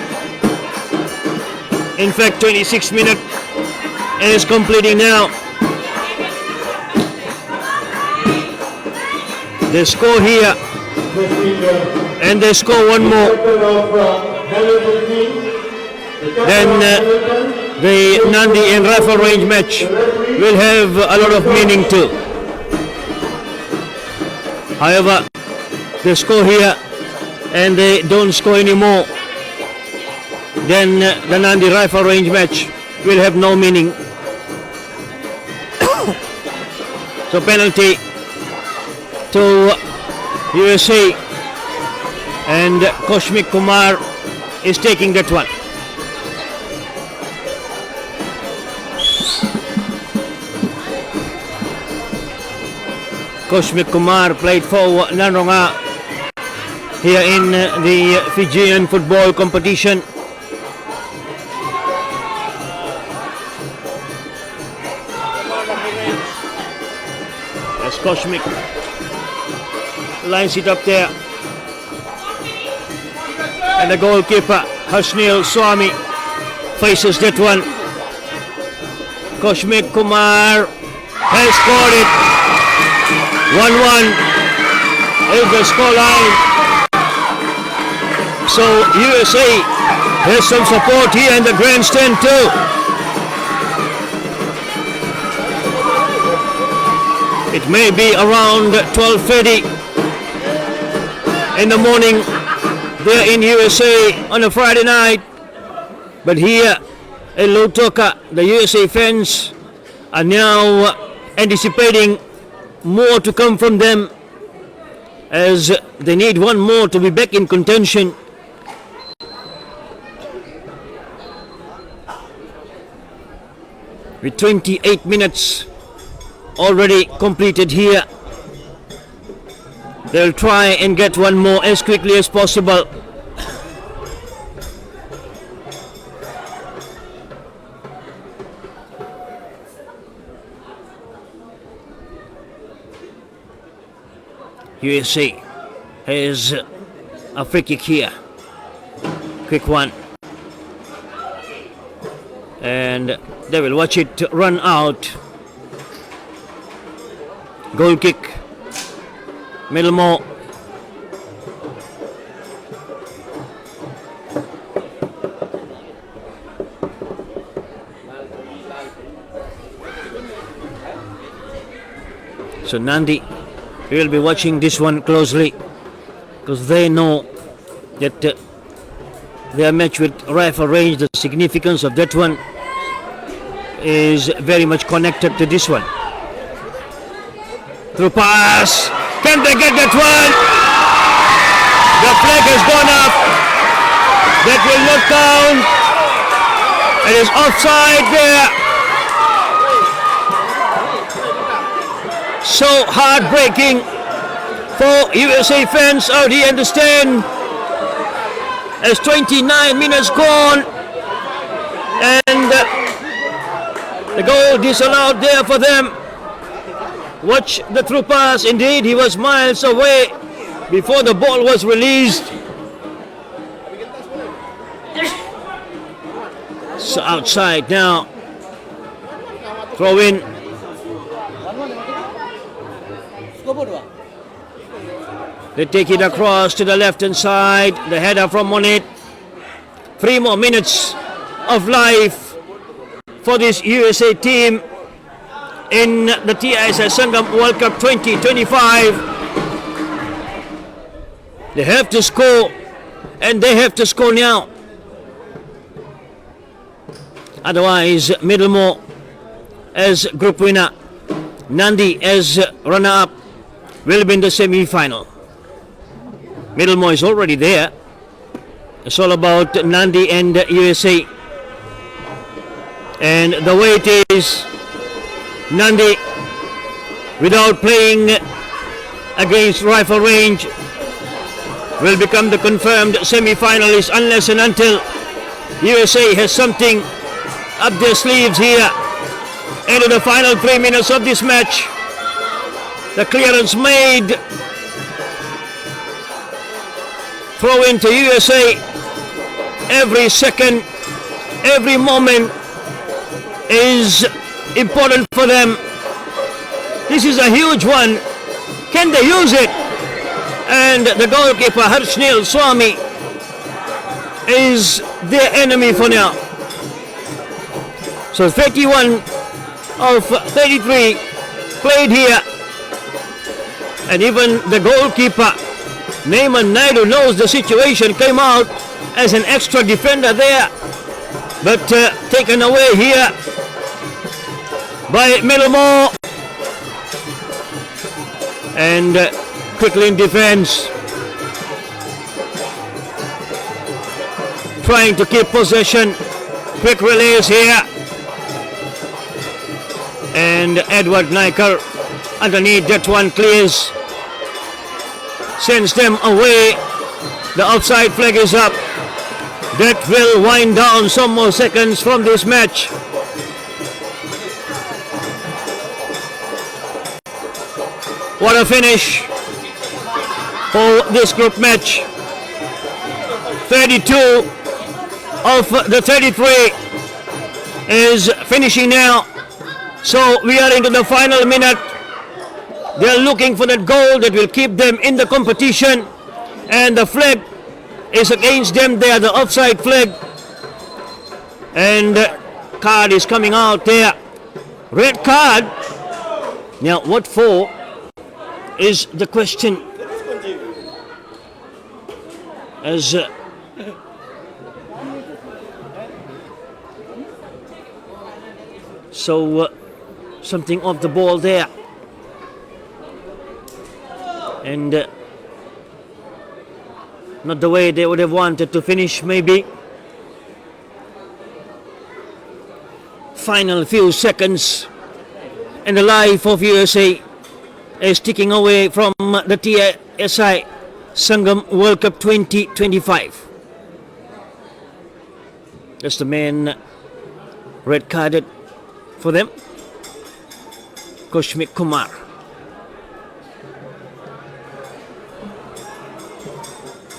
In fact, 26 minutes is completing now. They score here and they score one more. Then the Nandi and rifle range match will have a lot of meaning too. However, they score here and they don't score anymore. Then the Nandi rifle range match will have no meaning. So penalty to USA, and Koshmik Kumar is taking that one. Koshmik Kumar played for Nanronga here in the Fijian football competition. As Koshmik lines it up there, and the goalkeeper Hasnil Swami faces that one. Koshmik Kumar has scored it. 1-1 is the scoreline. So USA has some support here in the grandstand too. It may be around 12:30 in the morning there in USA on a Friday night, but here in Lautoka, the USA fans are now anticipating more to come from them, as they need one more to be back in contention. With 28 minutes already completed here, they'll try and get one more as quickly as possible. USA has a free kick here. Quick one. And they will watch it run out. Goal kick. Middlemore. So Nandi will be watching this one closely, because they know that their match with rifle range, the significance of that one is very much connected to this one. Through pass, can they get that one? The flag has gone up. That will not count. It is offside there. So heartbreaking for USA fans out here in the stand, as 29 minutes gone and the goal disallowed there for them. Watch the through pass. Indeed, he was miles away before the ball was released. So outside now. Throw in. They take it across to the left hand side. The header from Monet. 3 more minutes of life for this USA team in the TISS Sangam World Cup 2025. They have to score, and they have to score now. Otherwise, Middlemore as group winner, Nandi as runner-up will be in the semi-final. Middlemore is already there. It's all about Nandi and USA. And the way it is, Nandi, without playing against rifle range, will become the confirmed semi-finalist unless and until USA has something up their sleeves here into the final 3 minutes of this match. The clearance made. Throw into USA. Every second, every moment is important for them. This is a huge one. Can they use it? And the goalkeeper Harshnil Swami is their enemy for now. So 31 of 33 played here. And even the goalkeeper Neyman Naidu knows the situation, came out as an extra defender there, but taken away here by Middlemore. And quickly in defense, trying to keep possession. Quick release here, and Edward Niker underneath, that one clears, sends them away. The outside flag is up. That will wind down some more seconds from this match. What a finish for this group match. 32 of the 33 is finishing now. So we are into the final minute. They are looking for that goal that will keep them in the competition, and the flag is against them there, the offside flag, and card is coming out there. Red card. Now what for is the question, as something off the ball there, and not the way they would have wanted to finish maybe. Final few seconds, and the life of USA is ticking away from the TSI Sangam World Cup 2025. That's the man red carded for them, Koshmik Kumar.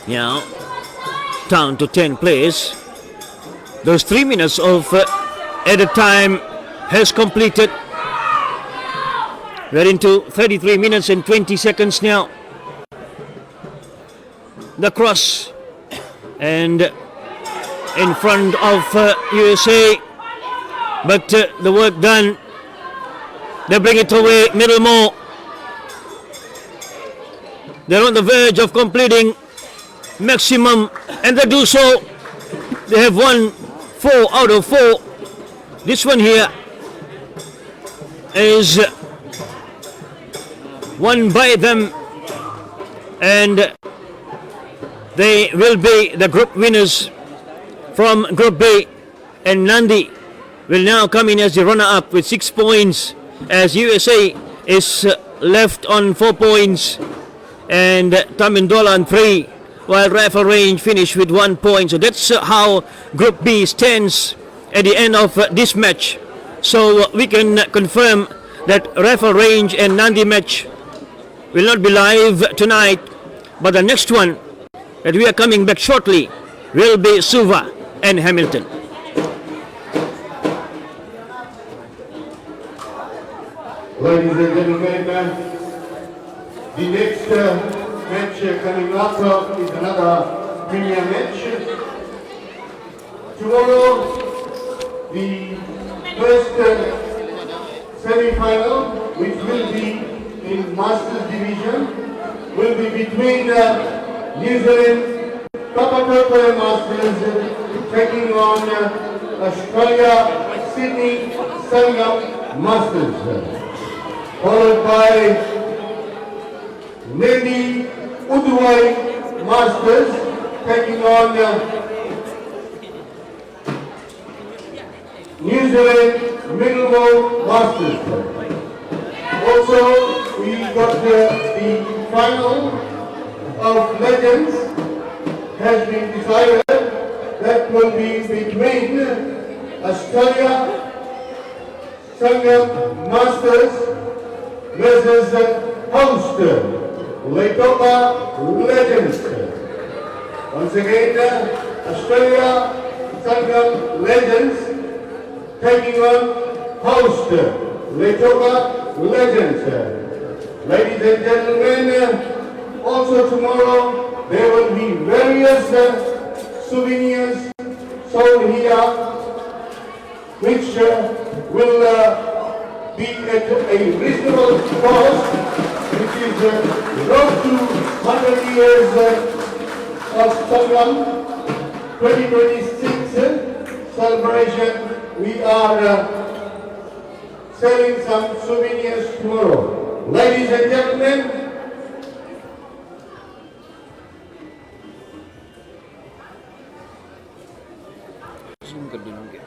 Now down to 10 players. Those 3 minutes of added time has completed. We're into 33 minutes and 20 seconds now. The cross, and in front of USA, but the work done. They bring it away. Middlemore, they're on the verge of completing maximum, and they do so. They have won 4 out of 4. This one here is won by them, and they will be the group winners from Group B. And Nandi will now come in as the runner-up with 6 points, as USA is left on 4 points, and Tamindola on 3, while Rifle Range finished with 1 point. So that's how Group B stands at the end of this match. So we can confirm that Rifle Range and Nandi match will not be live tonight, but the next one that we are coming back shortly will be Suva and Hamilton. Ladies and gentlemen, the next match coming up is another premier match. Tomorrow, the first semi-final, which will be in Masters Division, will be between New Zealand Papatopa Masters taking on Australia Sydney Sangam Masters, followed by Nadi Uduai Masters taking on New Zealand Middlemore Masters. Also, we got the final of Legends has been decided. That will be between Australia Sangam Masters versus host, Laetoka Legends. Once again, Australia Sangam Legends taking on host, Laetoka Legends. Ladies and gentlemen, also tomorrow there will be various souvenirs sold here which will be at a reasonable cost, which is close to 100 years of Sangam 2026 celebration. We are selling some souvenirs tomorrow. Ladies and gentlemen, zoom कर देना होंगे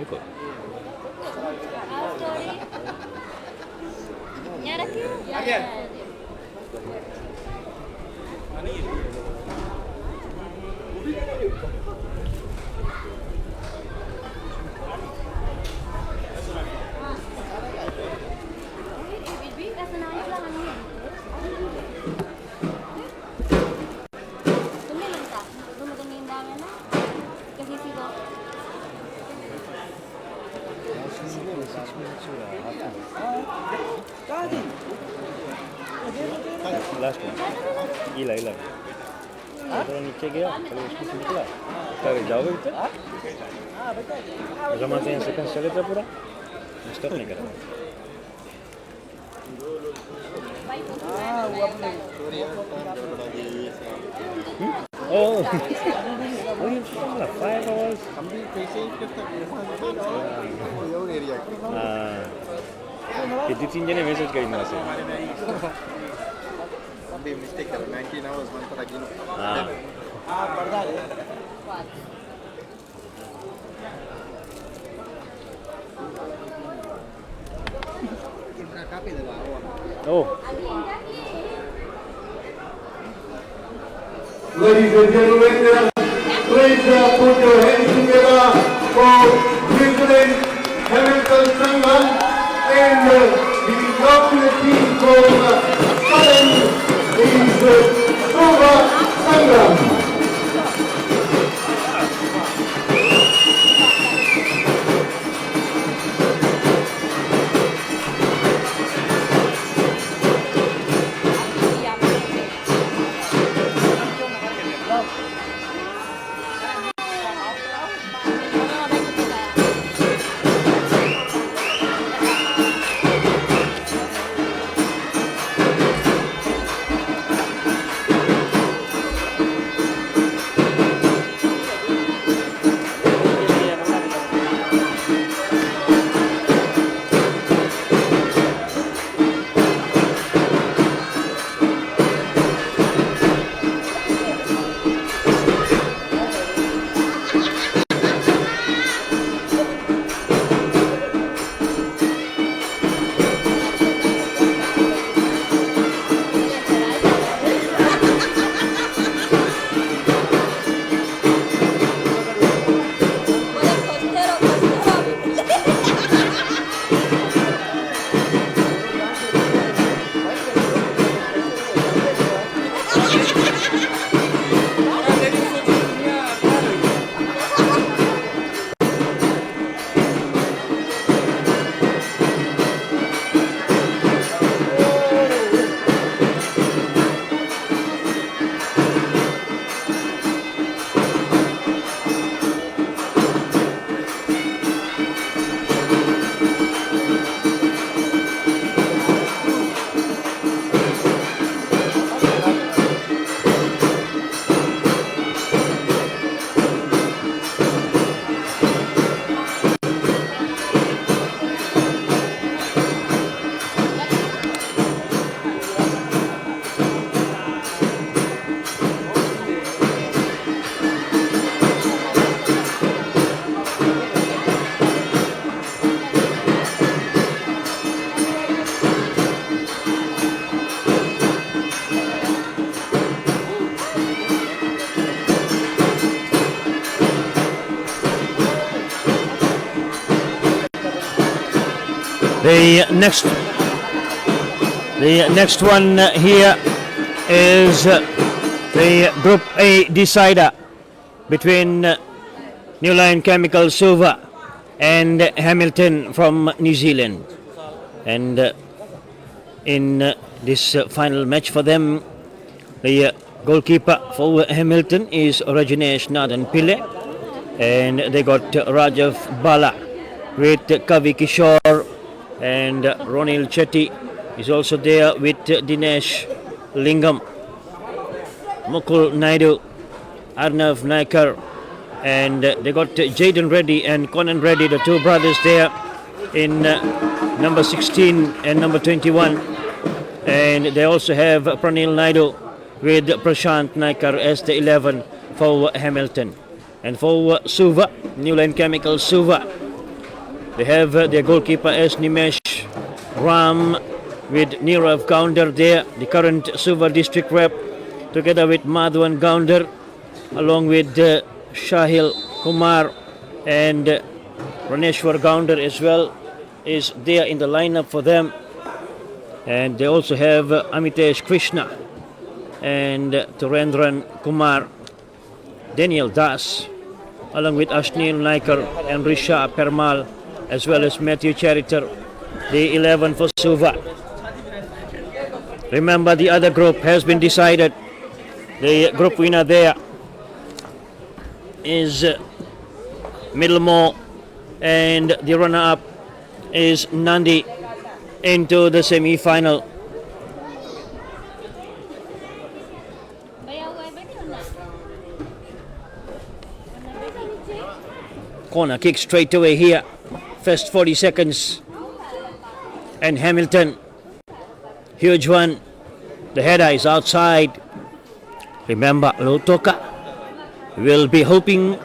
देखो last में गीला गीला थोड़ा नीचे गया चलो उसको से निकला क्या जाओगे भीतर जमा से यहाँ से कहाँ चले था पूरा स्टॉप नहीं करा oh oh 5 hours कितनी तीन जने मैसेज करी मेरे से Be mistake 19 hours man pata gino oh ladies and gentlemen, please put your hands together for President Hamilton Sangam and the document team from Stratum is Suva Sangam. The next one here is the Group A decider between New Line Chemical Suva and Hamilton from New Zealand. And in this final match for them, the goalkeeper for Hamilton is Rajanesh Nathan Pille, and they got Rajav Bala with Kavi Kishore, and Ronil Chetty is also there with Dinesh Lingam, Mukul Naidu, Arnav Naikar, and they got Jaden Reddy and Conan Reddy, the two brothers there in number 16 and number 21. And they also have Pranil Naidu with Prashant Naikar as the 11 for Hamilton. And for Suva, New Line Chemical Suva, they have their goalkeeper as Nimesh Ram with Nirav Gounder there, the current Suva district rep, together with Madhwan Gounder, along with Shahil Kumar, and Raneshwar Gounder as well is there in the lineup for them. And they also have Amitesh Krishna and Turendran Kumar, Daniel Das, along with Ashnil Naikar and Risha Permal, as well as Matthew Charitar, the 11 for Suva. Remember, the other group has been decided. The group winner there is Middlemore, and the runner-up is Nandi into the semi-final. Corner kick straight away here. First 40 seconds. And Hamilton, huge one. The header is outside. Remember, Lotoka will be hoping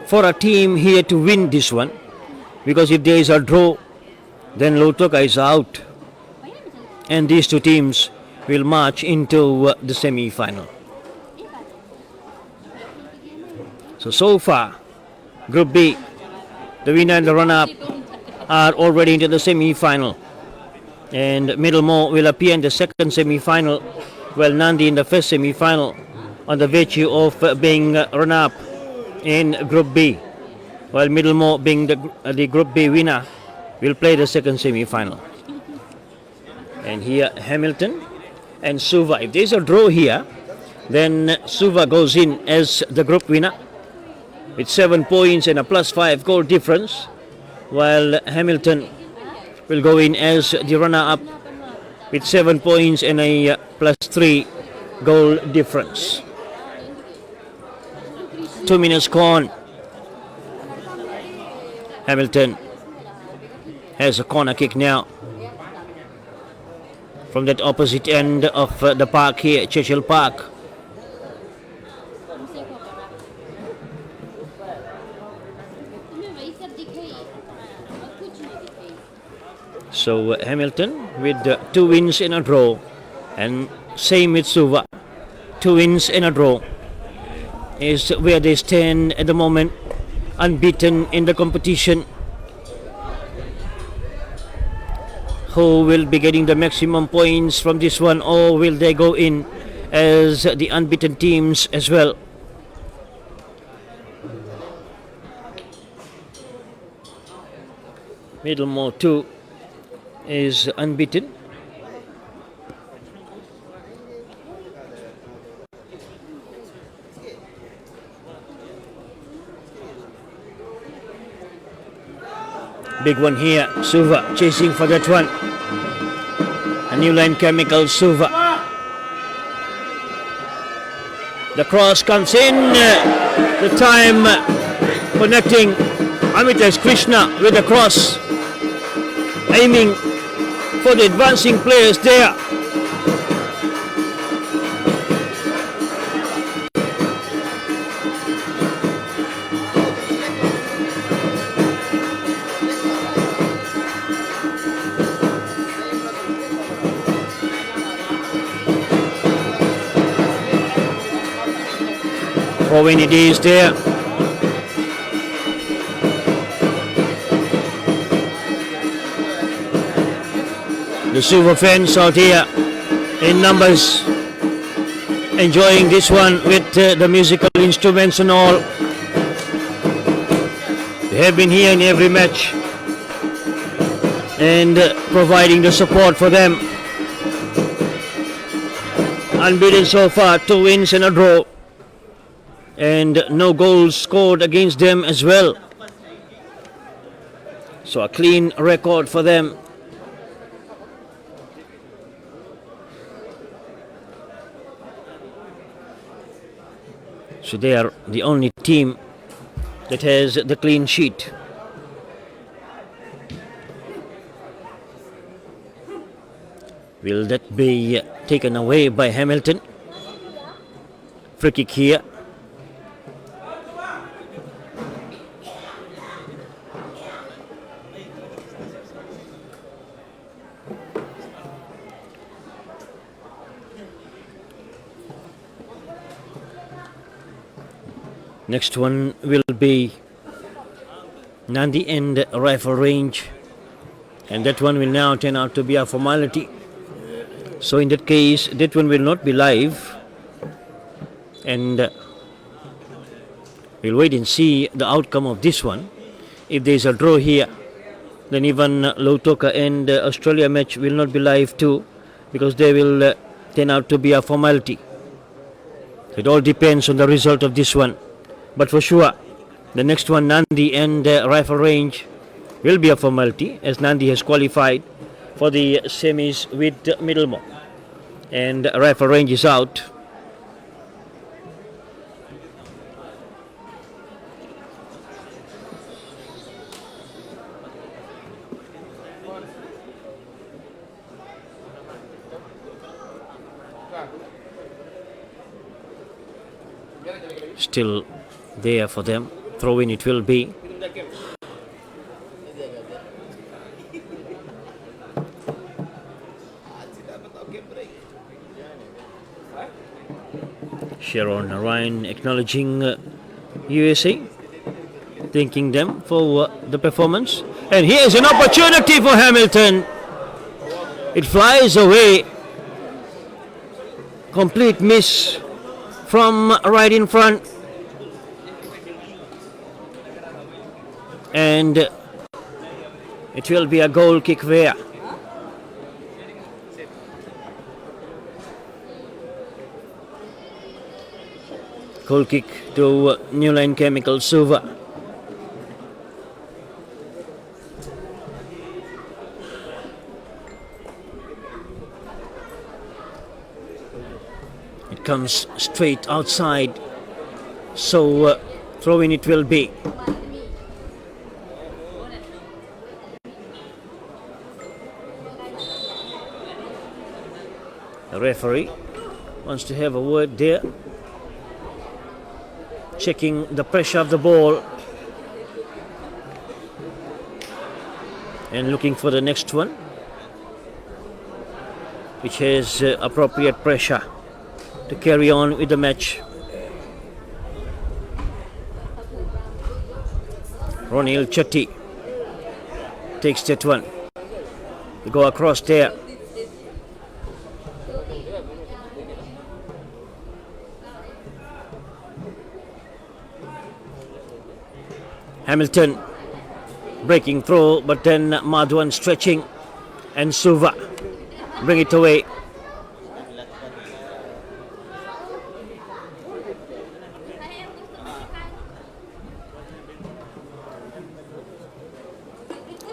for a team here to win this one, because if there is a draw, then Lotoka is out, and these two teams will march into the semi-final. So far, Group B, the winner and the runner-up are already into the semi-final, and Middlemore will appear in the second semi-final, while Nandi in the first semi-final, on the virtue of being runner-up in Group B, while Middlemore, being the Group B winner, will play the second semi-final. And here Hamilton and Suva. If there's a draw here, then Suva goes in as the group winner with 7 points and a +5 goal difference, while Hamilton will go in as the runner-up with 7 points and a +3 goal difference. 2 minutes gone. Hamilton has a corner kick now from that opposite end of the park here, Churchill Park. So Hamilton with 2 wins in a draw, and same with Suva, 2 wins in a draw, is where they stand at the moment, unbeaten in the competition. Who will be getting the maximum points from this one, or will they go in as the unbeaten teams as well? Middlemore too is unbeaten. Big one here, Suva chasing for that one. A New Line Chemical Suva. The cross comes in. The time connecting. Amitesh Krishna with the cross, aiming for the advancing players there. Throwing it is there. The Suva fans out here in numbers, enjoying this one with the musical instruments and all. They have been here in every match and providing the support for them. Unbeaten so far, 2 wins and a draw, and no goals scored against them as well. So a clean record for them. So they are the only team that has the clean sheet. Will that be taken away by Hamilton? Free kick here. Next one will be Nandi and rifle range, and that one will now turn out to be a formality. So in that case, that one will not be live, and we'll wait and see the outcome of this one. If there is a draw here, then even Lautoka and Australia match will not be live too, because they will turn out to be a formality. It all depends on the result of this one. But for sure, the next one, Nandi and rifle range, will be a formality, as Nandi has qualified for the semis with Middlemore, and rifle range is out. Still there for them. Throw in it will be. Sharon Ryan acknowledging USA, thanking them for the performance. And here's an opportunity for Hamilton. It flies away. Complete miss from right in front. And it will be a goal kick there. Goal kick to New Line Chemical Suva. It comes straight outside, so throw-in it will be. The referee wants to have a word there, checking the pressure of the ball and looking for the next one, which has appropriate pressure to carry on with the match. Ronil Chetty takes that one. They go across there. Hamilton breaking through, but then Madhuan stretching, and Suva bring it away.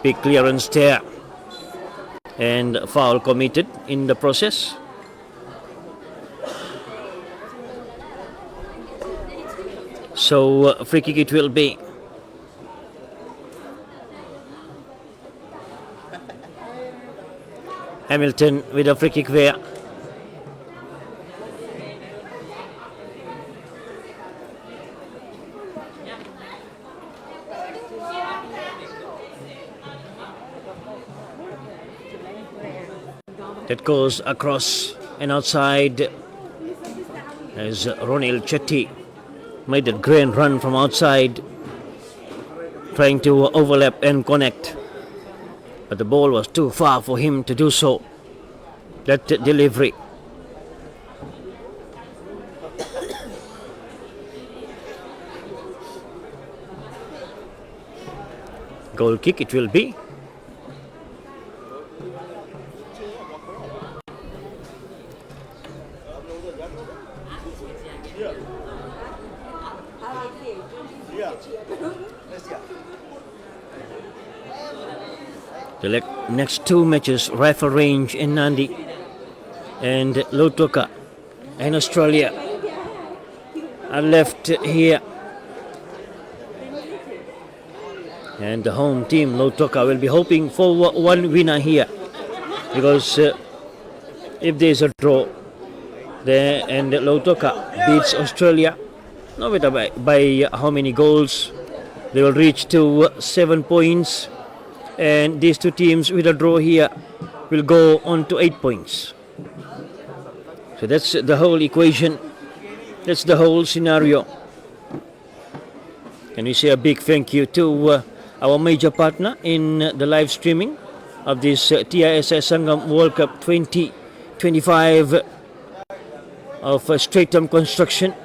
Big clearance there, and foul committed in the process. So free kick it will be. Hamilton with a free kick there. That goes across and outside as Ronil Chetty made a grand run from outside, trying to overlap and connect. But the ball was too far for him to do so. that delivery. Goal kick it will be. The next two matches, Rifle Range in Nandi and Lautoka in Australia, are left here. And the home team, Lautoka, will be hoping for one winner here, because if there is a draw there and Lautoka beats Australia, no matter by how many goals, they will reach to 7 points. And these two teams with a draw here will go on to 8 points. So that's the whole equation. That's the whole scenario. Can we say a big thank you to our major partner in the live streaming of this TISS Sangam World Cup 2025 of Stratum Construction.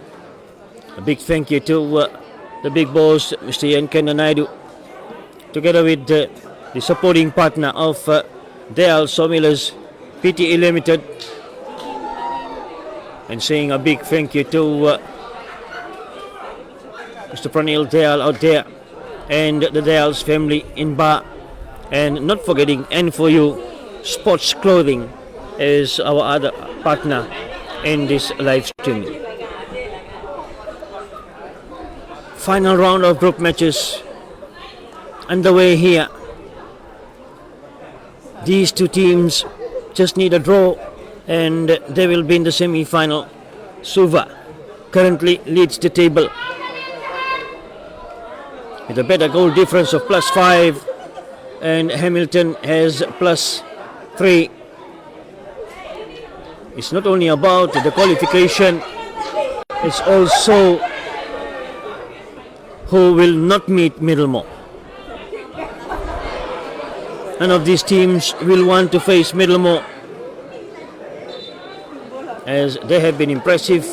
A big thank you to the big boss, Mr. Yan Naidu, together with the supporting partner of Dayal Sawmillers PTE Limited, and saying a big thank you to Mr. Pranil Dayal out there and the Dayal's family in Ba, and not forgetting N4U Sports Clothing is our other partner in this live streaming. Final round of group matches underway here. These two teams just need a draw and they will be in the semi-final. Suva currently leads the table with a better goal difference of +5, and Hamilton has +3. It's not only about the qualification, it's also who will not meet Middlemore. None of these teams will want to face Middlemore, as they have been impressive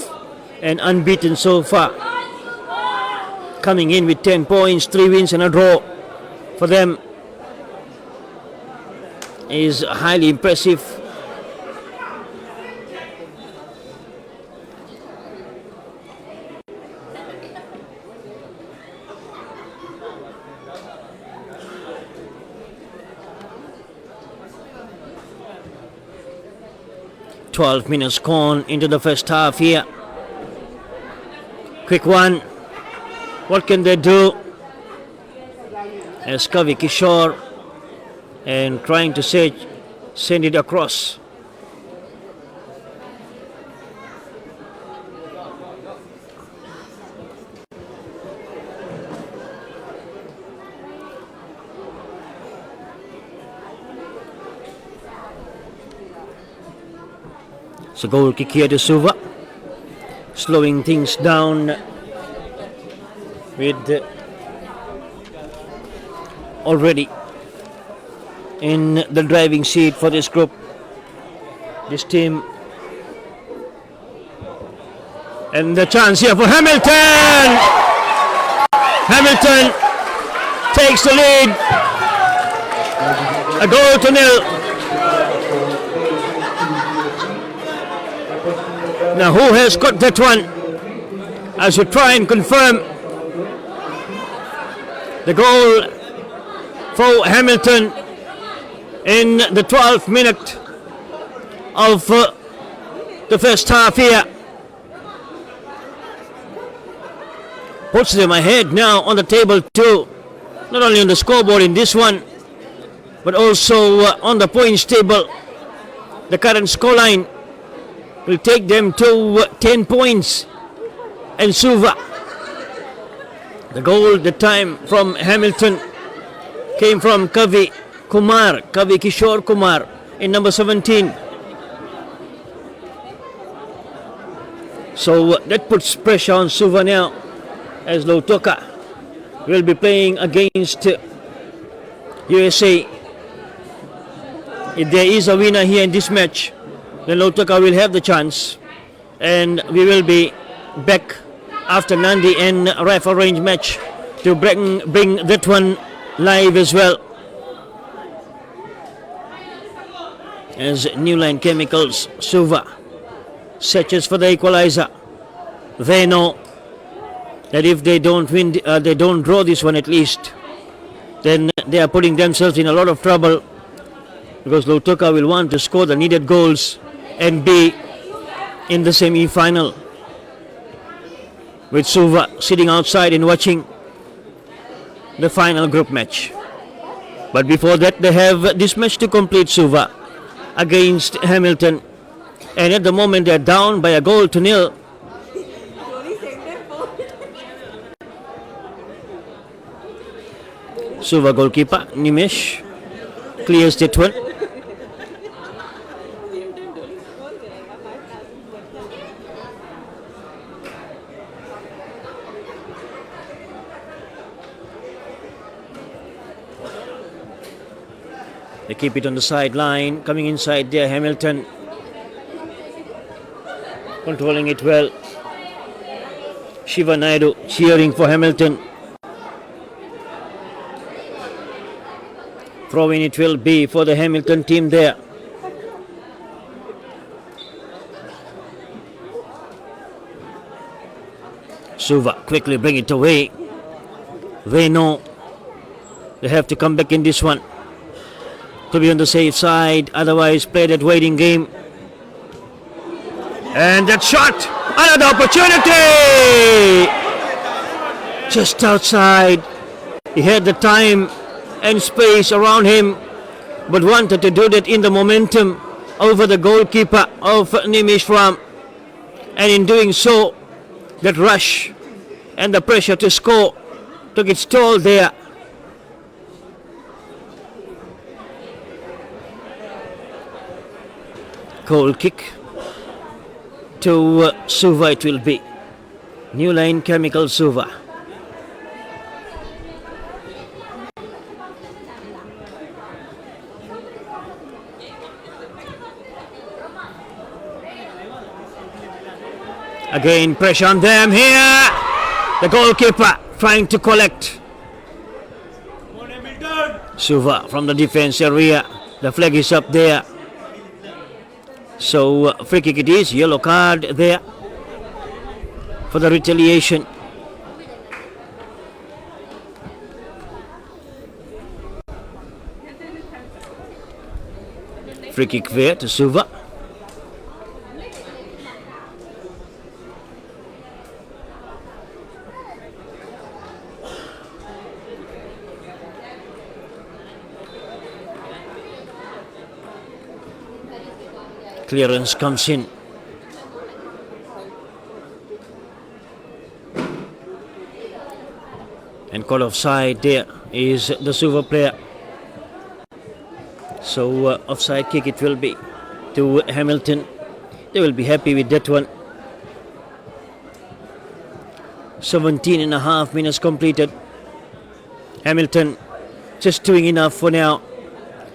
and unbeaten so far, coming in with 10 points, 3 wins and a draw. For them is highly impressive. "12 minutes gone into the first half here. Quick one. What can they do?" As Kavi Kishore and trying to send it across. So goal kick here to Suva, slowing things down with already in the driving seat for this group, this team. And the chance here for Hamilton! Hamilton takes the lead. A goal to nil. Now who has got that one? I should try and confirm. The goal for Hamilton in the 12th minute of the first half here. Puts them ahead now on the table too. Not only on the scoreboard in this one, but also on the points table. The current scoreline will take them to 10 points. And Suva, the goal, the time from Hamilton came from Kavi Kishore Kumar in number 17. So that puts pressure on Suva now, as Lautoka will be playing against USA. If there is a winner here in this match, then Lautoka will have the chance, and we will be back after Nandi and rifle range match to bring that one live as well. As New Line Chemicals, Suva searches for the equalizer. They know that if they don't win, they don't draw this one at least, then they are putting themselves in a lot of trouble, because Lautoka will want to score the needed goals and be in the semi-final, with Suva sitting outside and watching the final group match. But before that, they have this match to complete, Suva against Hamilton, and at the moment they are down by a goal to nil. Suva goalkeeper Nimesh clears that one. They keep it on the sideline, coming inside there, Hamilton controlling it well. Shiva Naidu cheering for Hamilton. Throw-in it will be for the Hamilton team there. Suva quickly bring it away. They know they have to come back in this one to be on the safe side, otherwise play that waiting game. And that shot, another opportunity! Just outside. He had the time and space around him, but wanted to do that in the momentum over the goalkeeper of Nimishram. And in doing so, that rush and the pressure to score took its toll there. Goal kick to Suva it will be. New Line Chemical Suva. Again pressure on them here. The goalkeeper trying to collect. Suva from the defense area. The flag is up there. So free kick it is, yellow card there for the retaliation. Free kick there to Suva. Clearance comes in. And call offside there is the Suva player. So offside kick it will be to Hamilton. They will be happy with that one. 17.5 minutes completed. Hamilton just doing enough for now,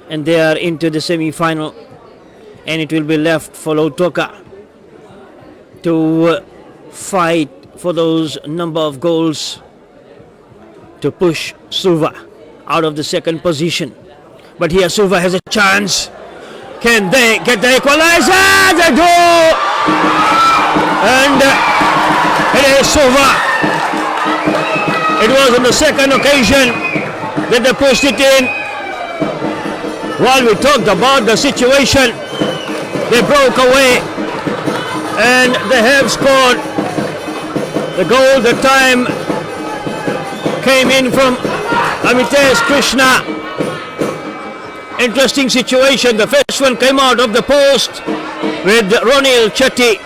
and they are into the semi-final. And it will be left for Lautoka to fight for those number of goals to push Suva out of the second position. But here Suva has a chance. Can they get the equalizer? They do! And it is Suva. It was on the second occasion that they pushed it in. While we talked about the situation, they broke away and they have scored the goal. The time came in from Amitesh Krishna. Interesting situation. The first one came out of the post with Ronil Chetty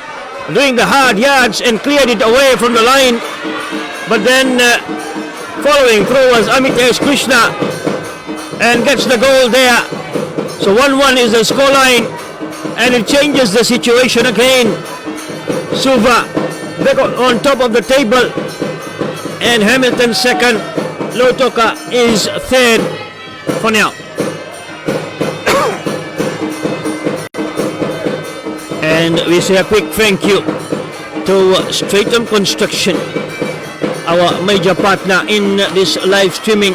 doing the hard yards and cleared it away from the line. But then following through was Amitesh Krishna and gets the goal there. So 1-1 is the scoreline. And it changes the situation again. Suva back on top of the table, and Hamilton second. Lautoka is third for now. And we say a quick thank you to Stratum Construction, our major partner in this live streaming,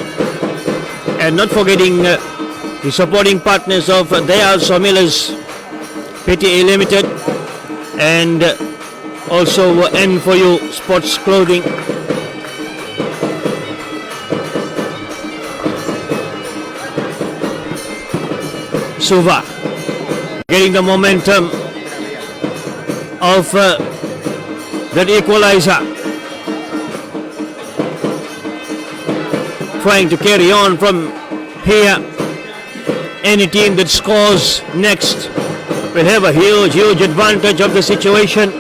and not forgetting the supporting partners of Dayal Sawmillers Pta Limited, and also N4U Sports Clothing. Suva getting the momentum of that equalizer, trying to carry on from here. Any team that scores next will have a huge advantage of the situation.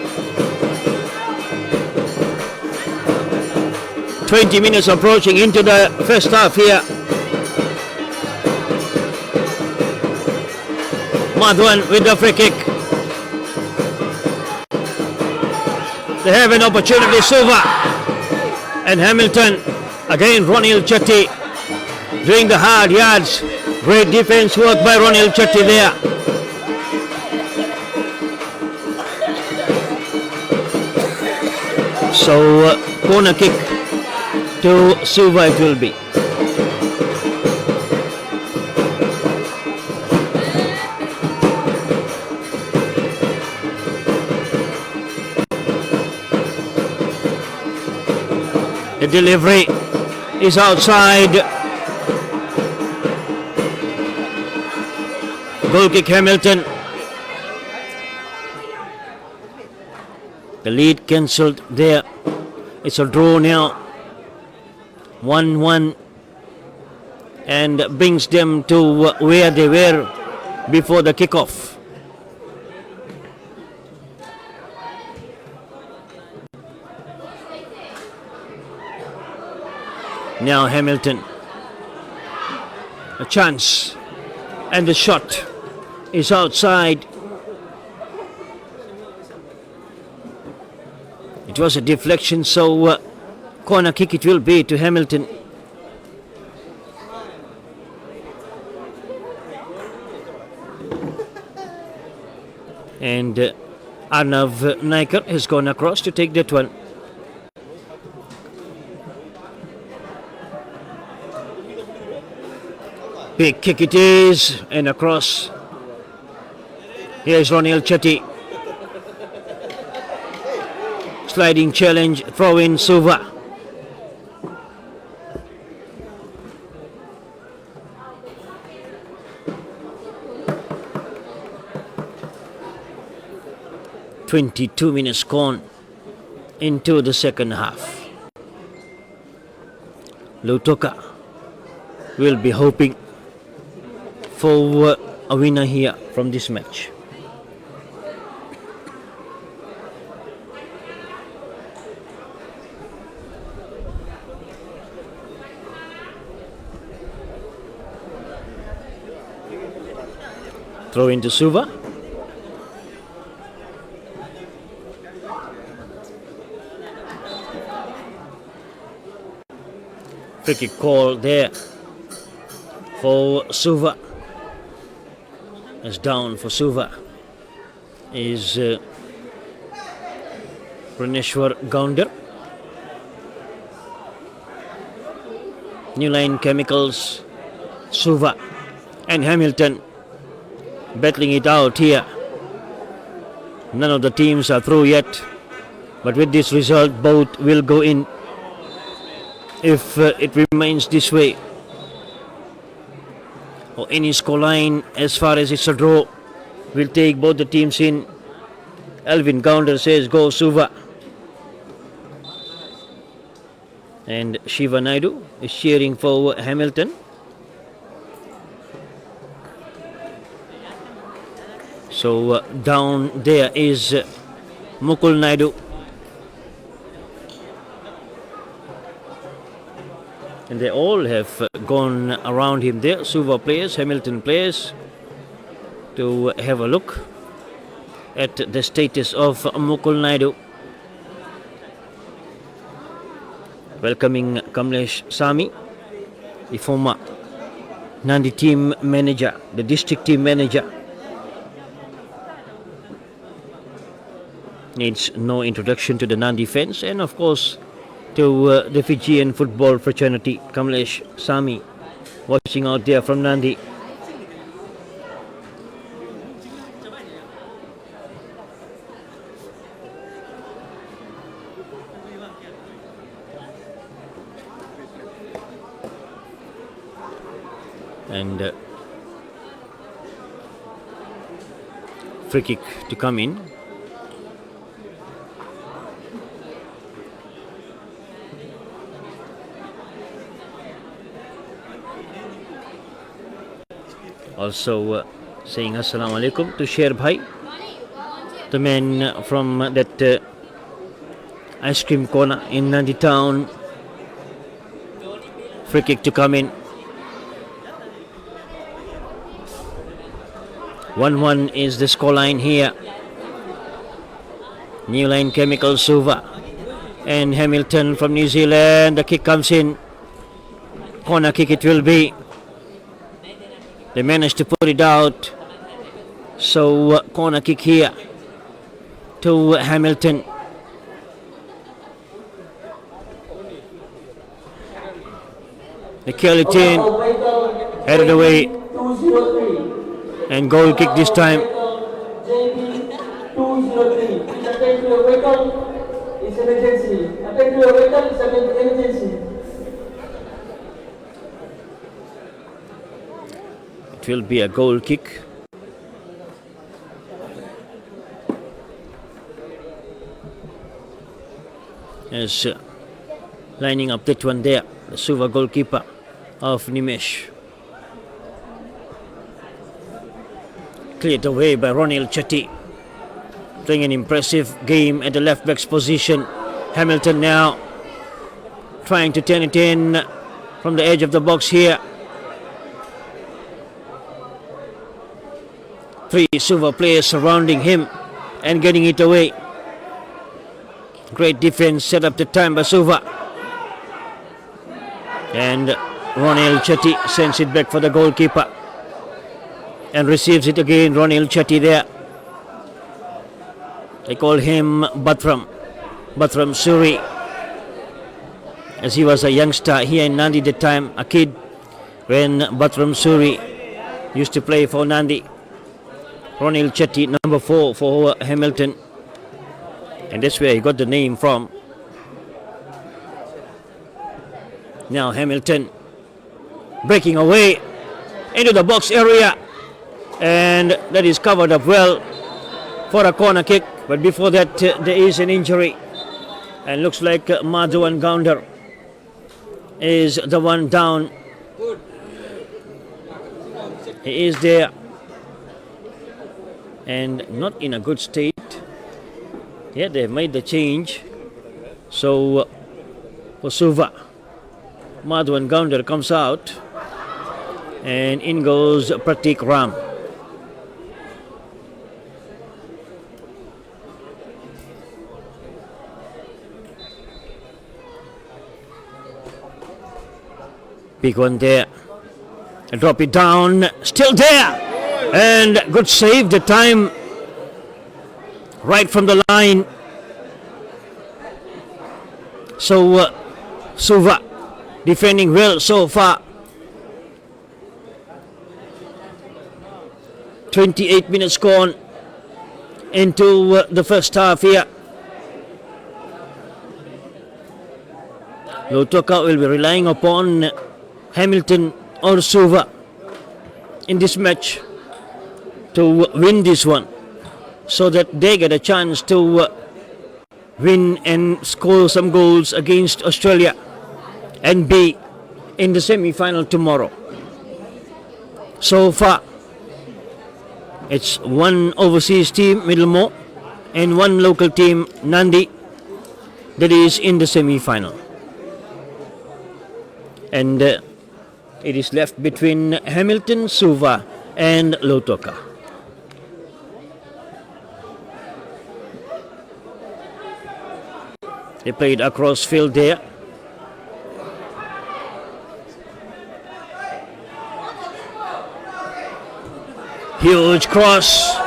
20 minutes approaching into the first half here. Madhuan with the free kick. They have an opportunity. Suva and Hamilton. Again Ronil Chetty doing the hard yards. Great defense work by Ronil Chetty there. So corner kick to Suva it will be. The delivery is outside. Goal kick Hamilton. The lead cancelled there. It's a draw now. 1-1, and brings them to where they were before the kickoff. Now Hamilton, a chance, and the shot is outside. It was a deflection, so corner kick it will be to Hamilton. And Arnav Naikar has gone across to take that one. Big kick it is, and across. Here's Ronil Chetty. Sliding challenge, throw in Suva. "22 minutes gone into the second half. Lutoka will be hoping for a winner here from this match. Throw into Suva. Free kick call there for Suva. Is down for Suva is Praneshwar Gounder. New Line Chemicals, Suva and Hamilton battling it out here. None of the teams are through yet, but with this result both will go in if it remains this way. Or any scoreline as far as it's a draw will take both the teams in. Alvin Gounder says go Suva, and Shiva Naidu is cheering for Hamilton. So down there is Mukul Naidu. And they all have gone around him there, Suva players, Hamilton players, to have a look at the status of Mukul Naidu. Welcoming Kamlesh Sami, the former Nandi team manager, the district team manager. needs no introduction to the Nandi fans, and of course to the Fijian football fraternity. Kamlesh Sami watching out there from Nandi. And free kick to come in. Also saying Assalamu alaikum to Sher Bhai, the man from that ice cream corner in Nandi town. Free kick to come in. 1-1 is the scoreline here. New Line Chemical, Suva and Hamilton from New Zealand. The kick comes in. Corner kick it will be. They managed to put it out. So corner kick here to Hamilton. The Kellyton headed away. And goal kick this time. It will be a goal kick. As lining up that one there, the Suva goalkeeper of Nimesh. Cleared away by Ronil Chetty, playing an impressive game at the left back's position. Hamilton now trying to turn it in from the edge of the box here. 3 Suva players surrounding him and getting it away. Great defense set up the time by Suva. And Ronil Chetty sends it back for the goalkeeper. And receives it again, Ronil Chetty there. They call him Batram Suri, as he was a youngster here in Nandi at the time, a kid, when Batram Suri used to play for Nandi. Ronil Chetty, number 4 for Hamilton, and that's where he got the name from. Now Hamilton breaking away into the box area. And that is covered up well for a corner kick. But before that, there is an injury. And looks like Madhuan Gounder is the one down. He is there. And not in a good state. Yeah, they've made the change. So, for Suva, Madhuan Gounder comes out. And in goes Pratik Ram. Big one there. Drop it down. Still there. And good save the time. Right from the line. So Suva defending well so far. 28 minutes gone into the first half here. Lautoka will be relying upon Hamilton or Suva in this match to win this one, so that they get a chance to win and score some goals against Australia and be in the semi-final tomorrow. So far, it's one overseas team, Middlemore, and one local team, Nandi, that is in the semi-final. And it is left between Hamilton, Suva, and Lautoka. They played across field there. Huge cross.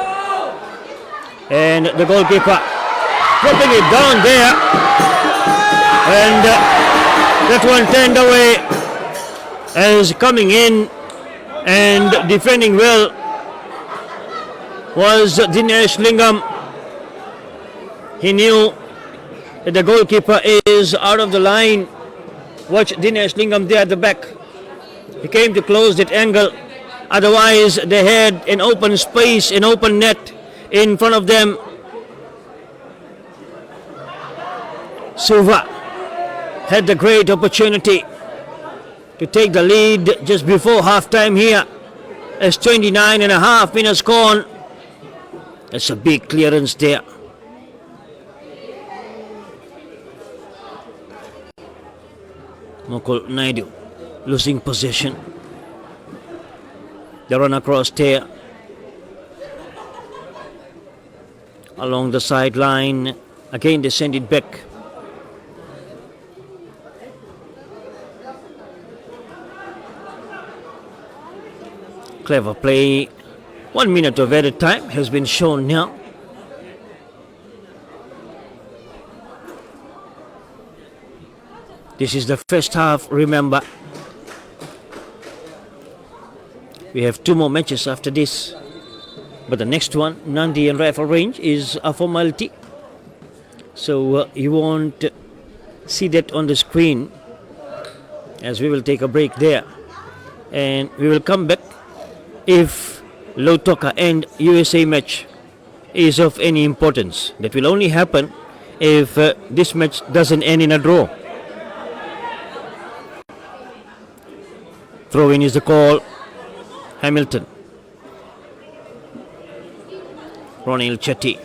And the goalkeeper dropping it down there. And that one turned away as coming in and defending well was Dinesh Lingam. He knew that the goalkeeper is out of the line. Watch Dinesh Lingam there at the back. He came to close that angle. Otherwise, they had an open space, an open net in front of them. Suva had the great opportunity to take the lead just before half-time here as 29 and a half minutes gone. That's a big clearance there. Mukul Naidu losing possession. The run across there along the sideline. Again they send it back. Clever play. 1 minute of added time has been shown now. This is the first half, remember. We have 2 more matches after this. But the next one, Nandi and Rifle Range, is a formality. So you won't see that on the screen, as we will take a break there. And we will come back if Lautoka and USA match is of any importance. That will only happen if this match doesn't end in a draw. Throw-in is the call. Hamilton. Ronil Chetty.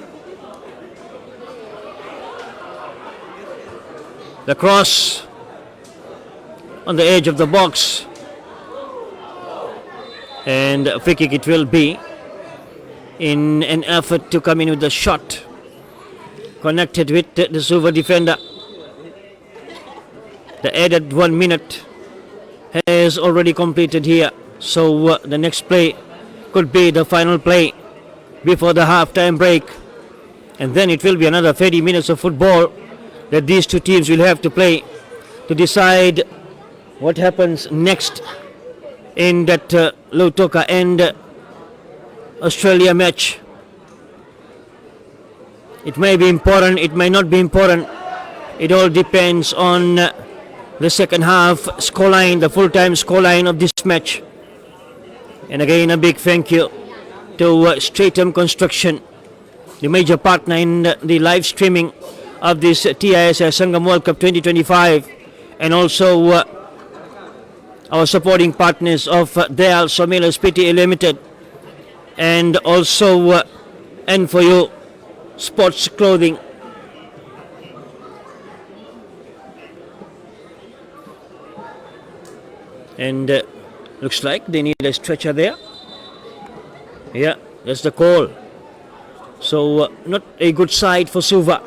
The cross on the edge of the box. And a free kick it will be in an effort to come in with the shot. Connected with the Suva defender. The added 1 minute has already completed here. So the next play could be the final play before the half-time break. And then it will be another 30 minutes of football that these two teams will have to play to decide what happens next in that Lautoka and Australia match. It may be important, it may not be important. It all depends on the second half scoreline, the full-time scoreline of this match. And again, a big thank you to Stratum Construction, the major partner in the live streaming of this TISS Sangam World Cup 2025, and also our supporting partners of Dayal, Sawmillers Pty Limited, and also N4U Sports Clothing. And looks like they need a stretcher there. Yeah, that's the call. So not a good side for Suva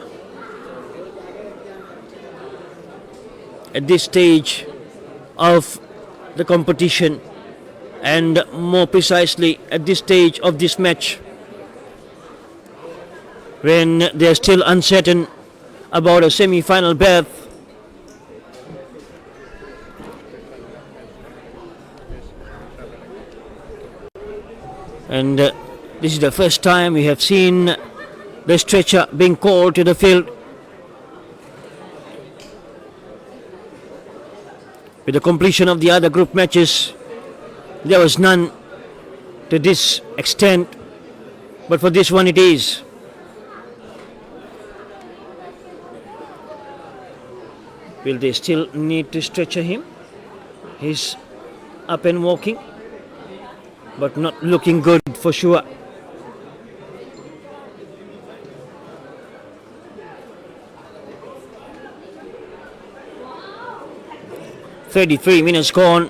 at this stage of the competition, and more precisely at this stage of this match, when they're still uncertain about a semi-final berth. And this is the first time we have seen the stretcher being called to the field. With the completion of the other group matches, there was none to this extent, but for this one it is. Will they still need to stretcher him? He's up and walking, but not looking good for sure. "33 minutes gone,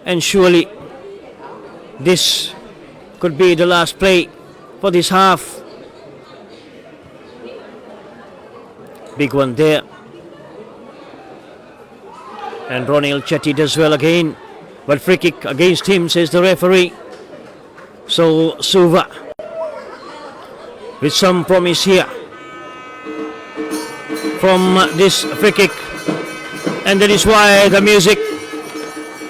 and surely this could be the last play for this half." Big one there. And Ronil Chetty does well again, but free kick against him, says the referee. So Suva with some promise here. from this free kick, and that is why the music,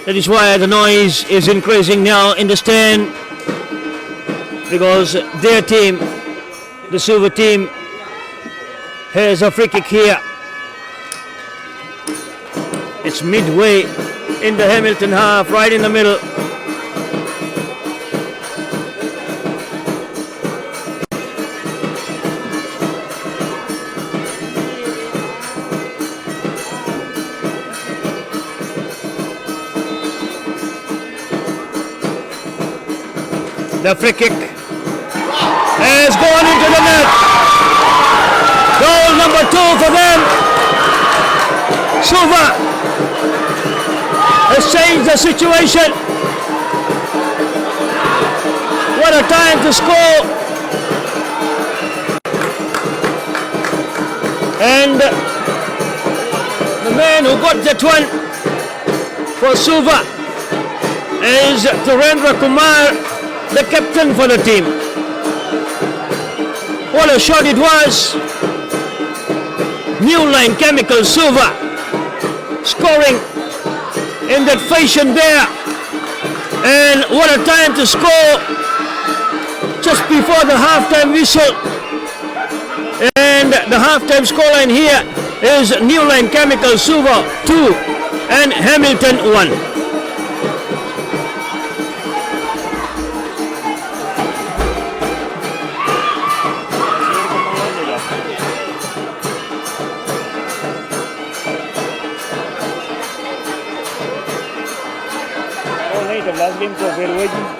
that is why the noise is increasing now in the stand, because their team, the Suva team, has a free kick here. It's midway in the Hamilton half, right in the middle. The free kick has gone into the net. Goal number 2 for them. Suva has changed the situation. What a time to score. And the man who got that one for Suva is Dhirendra Kumar, the captain for the team. What a shot it was. New line chemical Suva scoring in that fashion there. And what a time to score just before the halftime whistle. And the halftime scoreline here is New Line Chemical Suva 2 and Hamilton 1. Last game for Verwegi.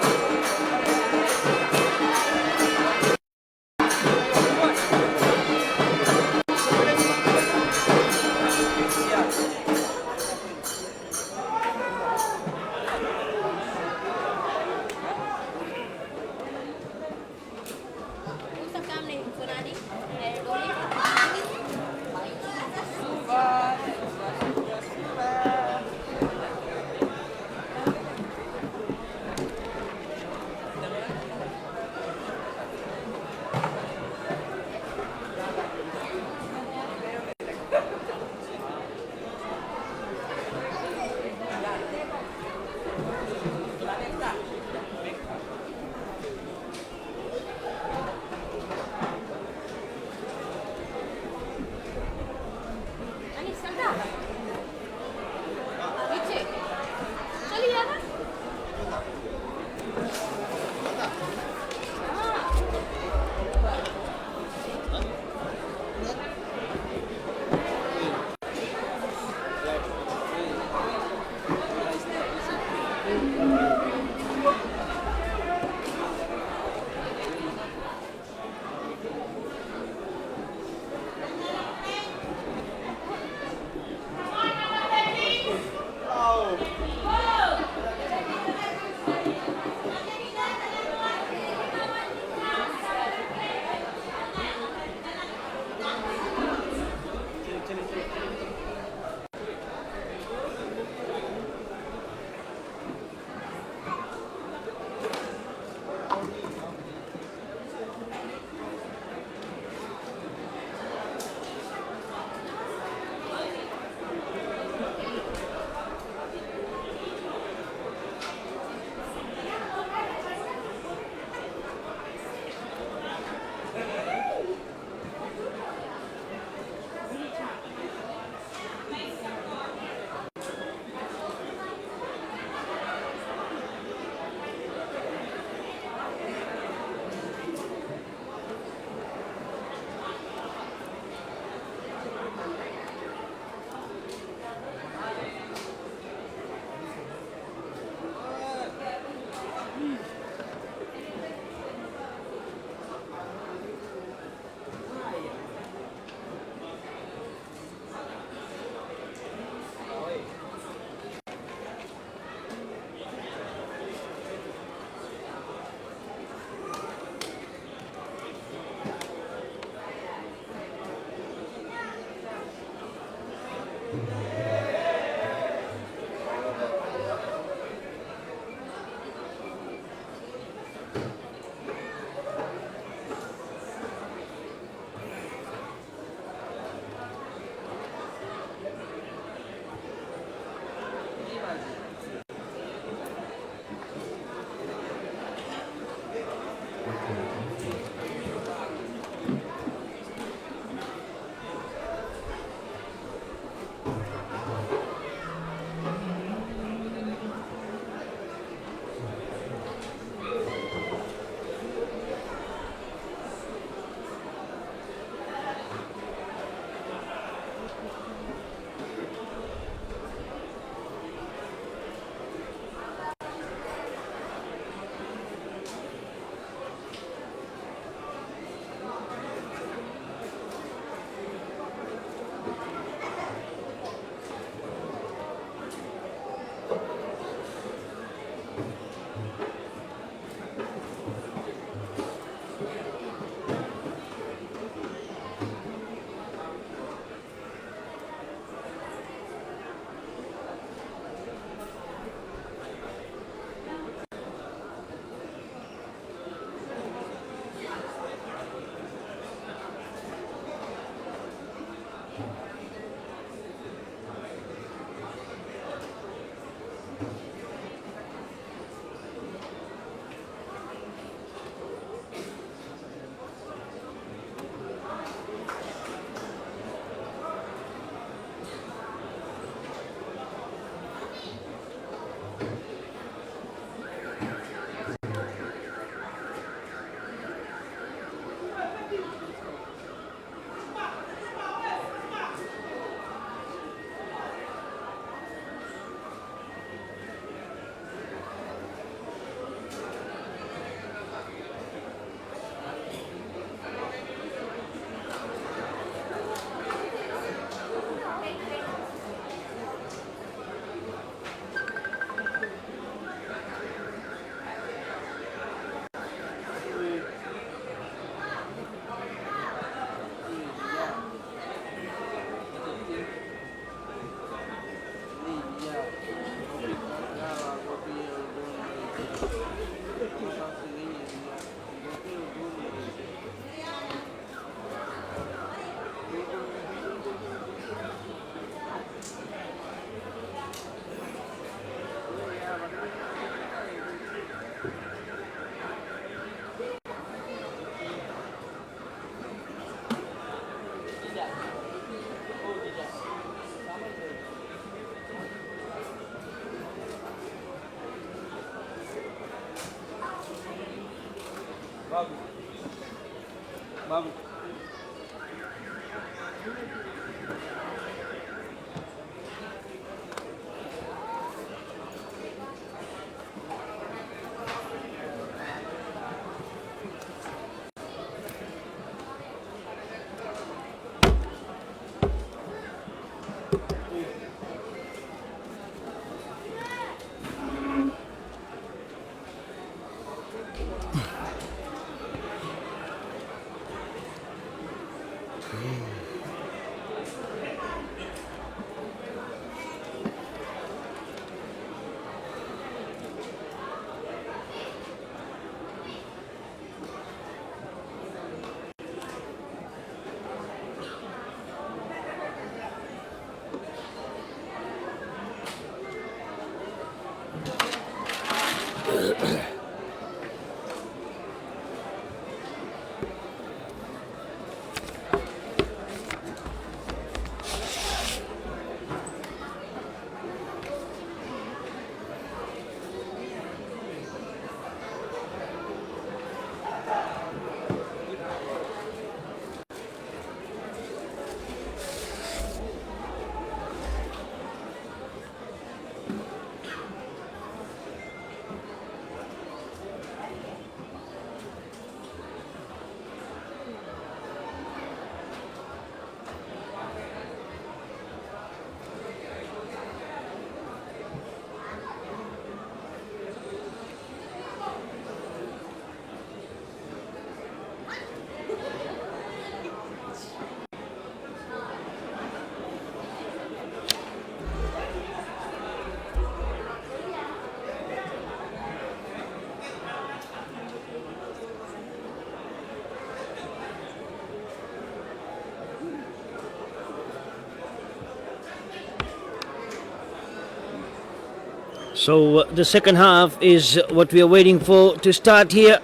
So the second half is what we are waiting for to start here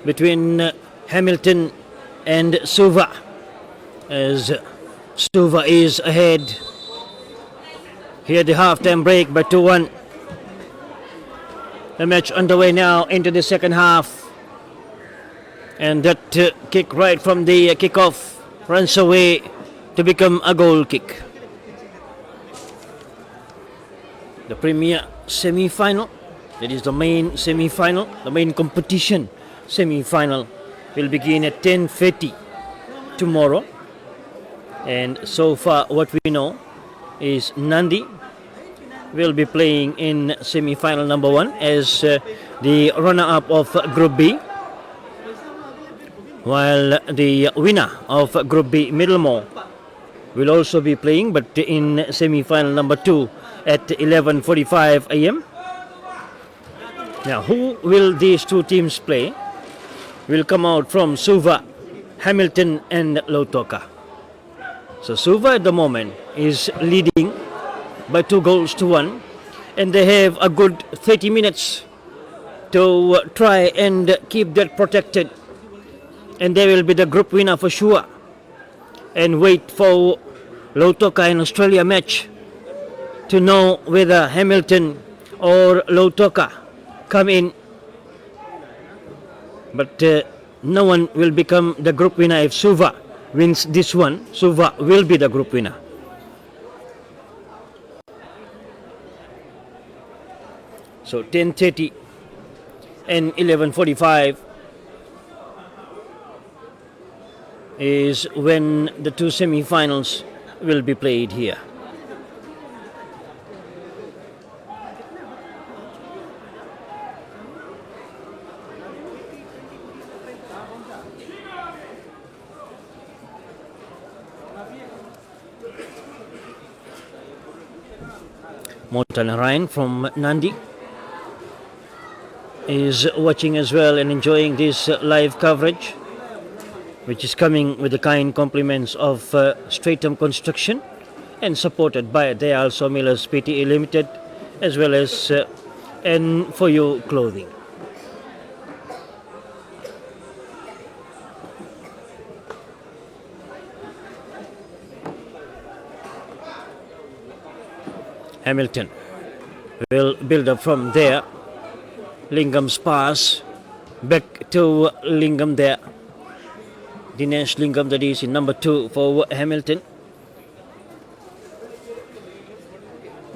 between Hamilton and Suva, as Suva is ahead Here the half-time break by 2-1. The match underway now into the second half. And that kick right from the kickoff runs away to become a goal kick. The Premier semi-final, that is the main semi-final, the main competition semi-final, will begin at 10:30 tomorrow. And so far what we know is Nandi will be playing in semi-final number 1 as the runner-up of Group B, while the winner of Group B, Middlemore, will also be playing, but in semi-final number 2 at 11:45 a.m. Now, who will these two teams play? Will come out from Suva, Hamilton and Lautoka. So Suva at the moment is leading by 2-1, and they have a good 30 minutes to try and keep that protected, and they will be the group winner for sure, and wait for Lautoka and Australia match to know whether Hamilton or Lautoka come in. But no one will become the group winner if Suva wins this one. Suva will be the group winner. So 10:30 and 11:45 is when the two semi-finals will be played here. Mortal Ryan from Nandi is watching as well and enjoying this live coverage, which is coming with the kind compliments of Stratum Construction and supported by Dayal Sawmillers Pte Limited, as well as and For You Clothing. Hamilton will build up from there. Lingam's pass back to Lingam there. Dinesh Lingam, that is in number 2 for Hamilton.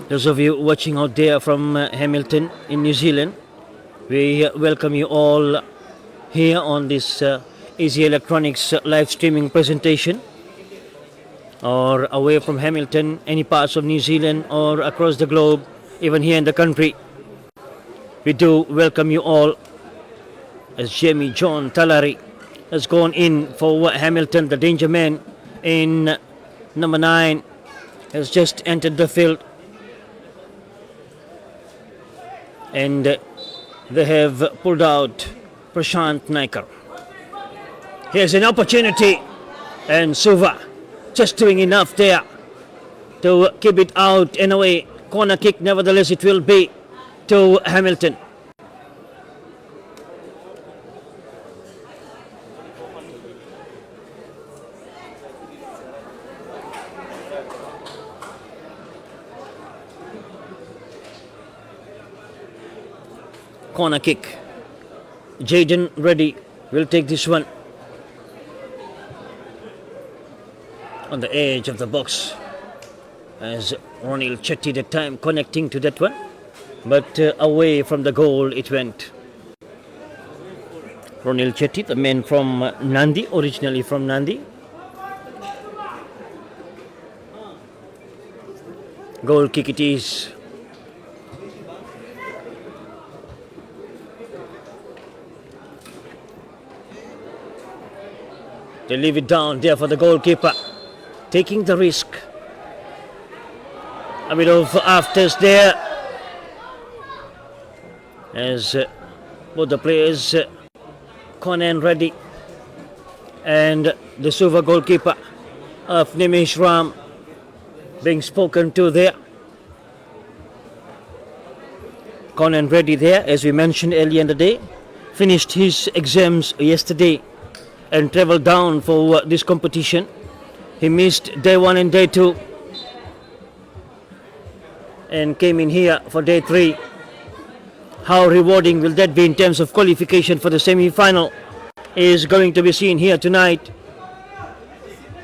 Those of you watching out there from Hamilton in New Zealand, we welcome you all here on this Easy Electronics live streaming presentation, or away from Hamilton, any parts of New Zealand or across the globe, even here in the country. We do welcome you all, as Jamie John Talari has gone in for Hamilton. The danger man in number 9 has just entered the field, and they have pulled out Prashant Naikar. Here's an opportunity, and Suva just doing enough there to keep it out and away. Corner kick, nevertheless, it will be to Hamilton. Corner kick. Jaden Reddy will take this one on the edge of the box, as Ronil Chetty that time connecting to that one, but away from the goal it went. Ronil Chetty, the man from Nandi, originally from Nandi. Goal kick it is. They leave it down there for the goalkeeper, taking the risk. A bit of afters there, as both the players, Conan Reddy and the Suva goalkeeper of Nimesh Ram, being spoken to there. Conan Reddy there, as we mentioned earlier in the day, finished his exams yesterday and travelled down for this competition. He missed day 1 and day 2. and came in here for day 3. How rewarding will that be in terms of qualification for the semi-final is going to be seen here tonight.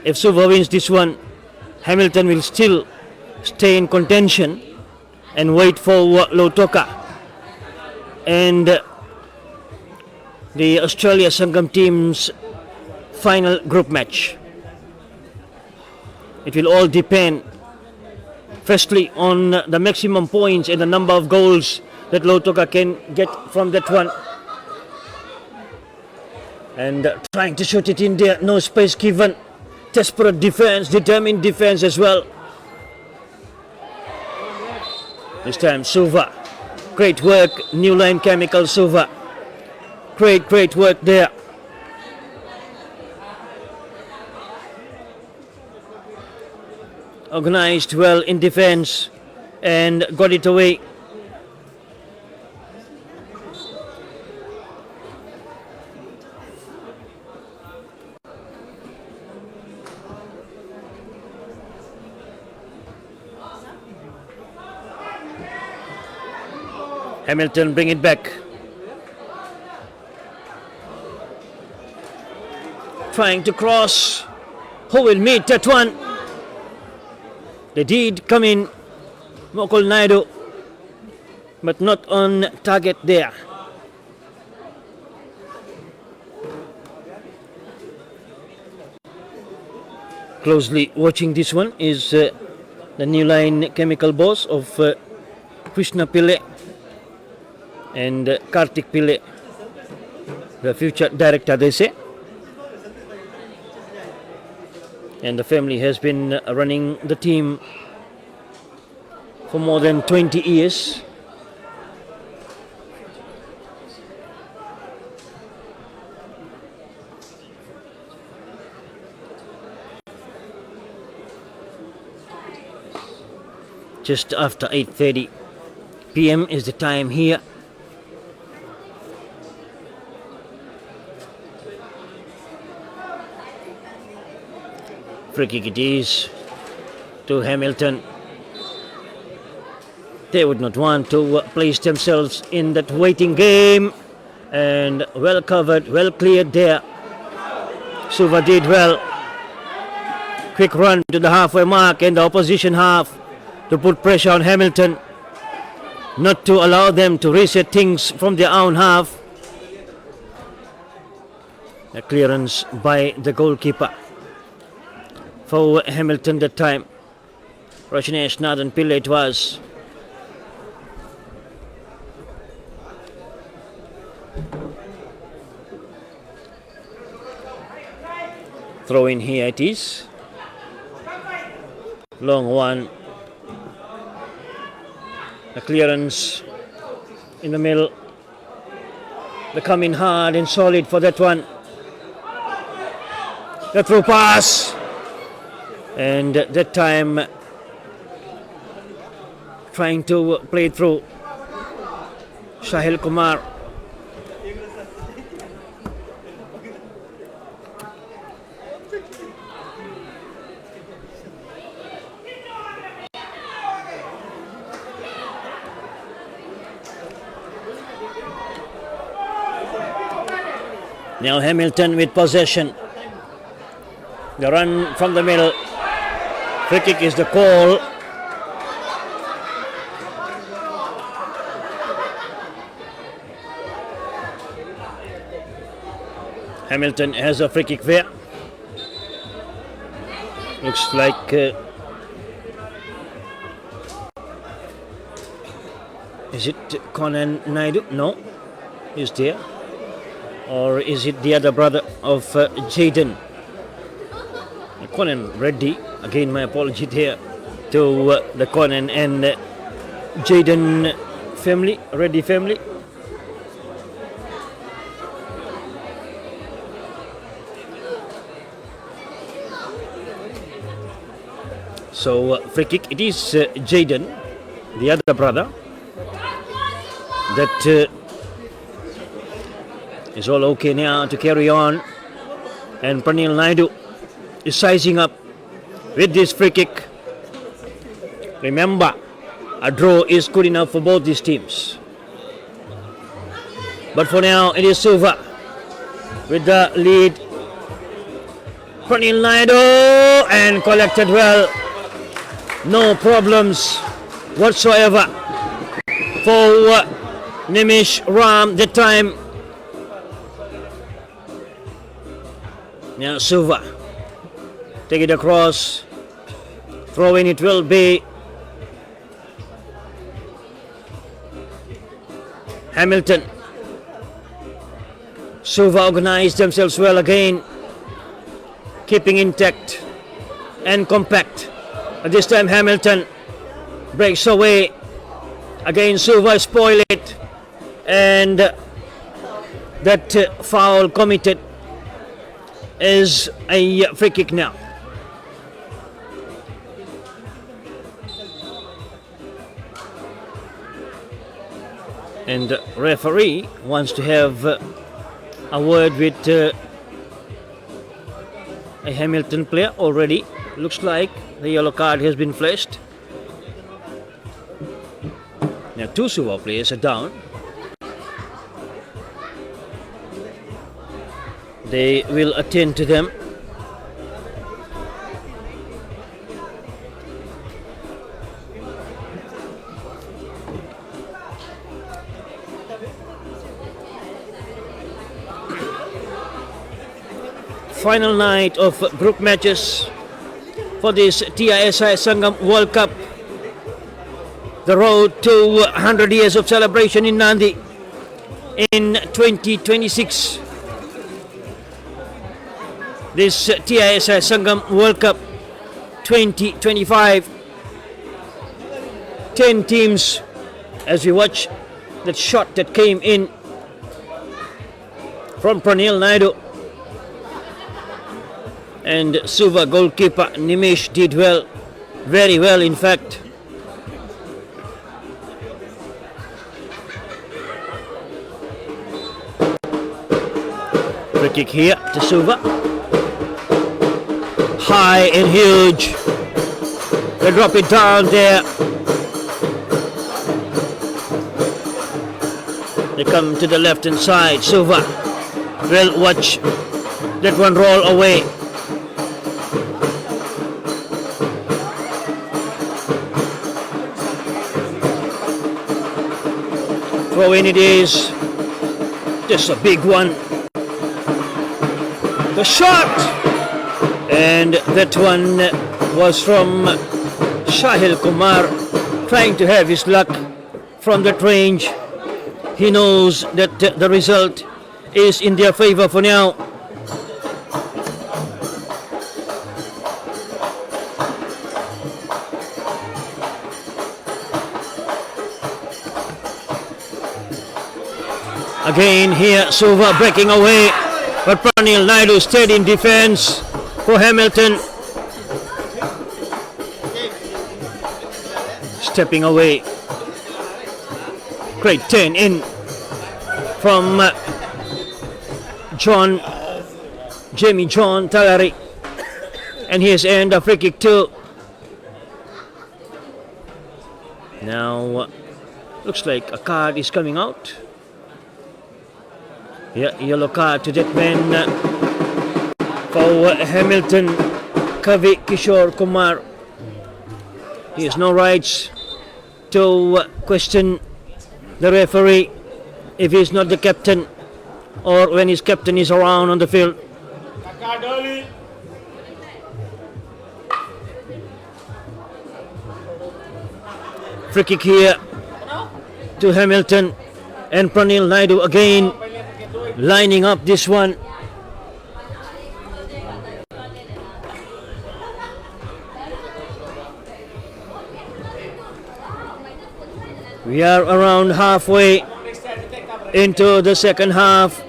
If Suva wins this one, Hamilton will still stay in contention and wait for Lautoka and the Australia Sangam team's final group match. It will all depend firstly on the maximum points and the number of goals that Lautoka can get from that one. And trying to shoot it in there, no space given. Desperate defense, determined defense as well. This time Suva, great work, New Line Chemical Suva. Great work there. Organized well in defense and got it away. Hamilton bring it back. Trying to cross. Who will meet that one? They did come in, Mokol Naidu, but not on target there. Closely watching this one is the New Line Chemical boss of Krishna Pillai and Karthik Pillai, the future director, they say. And the family has been running the team for more than 20 years. Just after 8:30 p.m. is the time here. Free kick it is to Hamilton. They would not want to place themselves in that waiting game, and well covered, well cleared there. Suva did well. Quick run to the halfway mark and the opposition half to put pressure on Hamilton, not to allow them to reset things from their own half. A clearance by the goalkeeper for Hamilton that time. Rajneesh Nathan Pillai it was. Throw in here it is. Long one. The clearance in the middle. They come in hard and solid for that one. The through pass. And that time trying to play through Sahil Kumar. Now Hamilton with possession. The run from the middle. Free kick is the call. Hamilton has a free kick there. Looks like is it Conan Naidu? No, is there? Or is it the other brother of Jaden? Conan Reddy. Again, my apology there to the Conan and Jaden family, Reddy family. So free kick, it is Jaden, the other brother, that is all okay now to carry on. And Pranil Naidu is sizing up with this free kick. Remember, A draw is good enough for both these teams. But for now, it is Suva with the lead. Pranil Naidu and collected well. No problems whatsoever for Nimish Ram that time. Now Suva take it across. Throwing it will be Hamilton. Suva organized themselves well again, keeping intact and compact. This time Hamilton breaks away. Again Suva spoil it, and that foul committed is a free kick now. And the referee wants to have a word with a Hamilton player already. Looks like the yellow card has been flashed. Now two Suva players are down. They will attend to them. Final night of group matches for this TISI Sangam World Cup. The road to 100 years of celebration in Nandi in 2026. This TISI Sangam World Cup 2025. 10 teams as we watch that shot that came in from Pranil Naidu. And Suva goalkeeper Nimish did well, very well in fact. Free kick here to Suva. High and huge. They drop it down there. They come to the left hand side. Suva will watch that one roll away. Throw in it is. Just a big one. The shot! And that one was from Shahil Kumar, trying to have his luck from that range. He knows that the result is in their favor for now. Again here Suva breaking away, but Pranil Naidu stayed in defense for Hamilton. Stepping away. Great turn in from Jamie John Talari. And here's earned a free kick too. Now looks like a card is coming out. Yeah, yellow card to that man for Hamilton, Kavi Kishore Kumar. He has no rights to question the referee if he's not the captain or when his captain is around on the field. Free kick here to Hamilton, and Pranil Naidu again lining up this one. We are around halfway into the second half.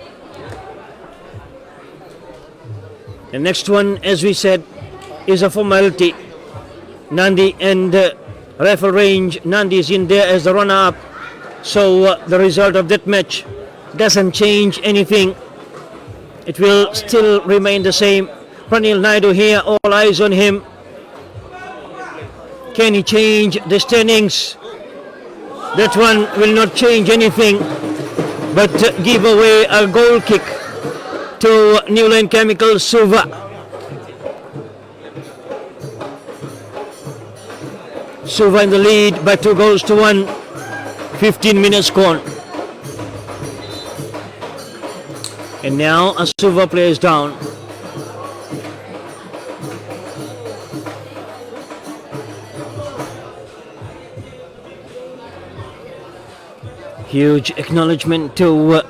The next one, as we said, is a formality. Nandi and Rifle Range, Nandi is in there as the runner-up. So the result of that match doesn't change anything. It will still remain the same. Pranil Naidu here, all eyes on him. Can he change the standings? That one will not change anything, but give away a goal kick to New Line Chemical Suva. Suva in the lead by 2-1. 15 minutes gone. And now a Suva player is down. Huge acknowledgement to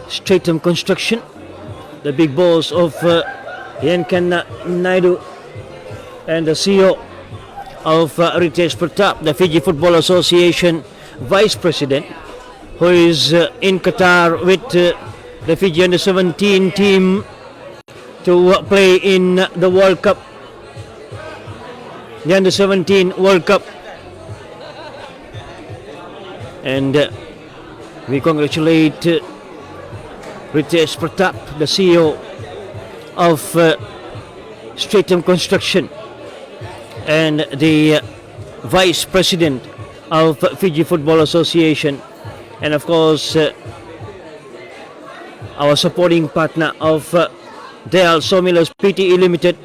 Stratum Construction, the big boss of Yankan Naidu, and the CEO of Ritesh Pratap, the Fiji Football Association Vice President, who is in Qatar with the Fiji Under-17 team to play in the World Cup, the Under-17 World Cup. And we congratulate Ritesh Pratap, the CEO of Stratum Construction, and the Vice President of Fiji Football Association, and of course our supporting partner of Dayal Sawmillers Pte Limited,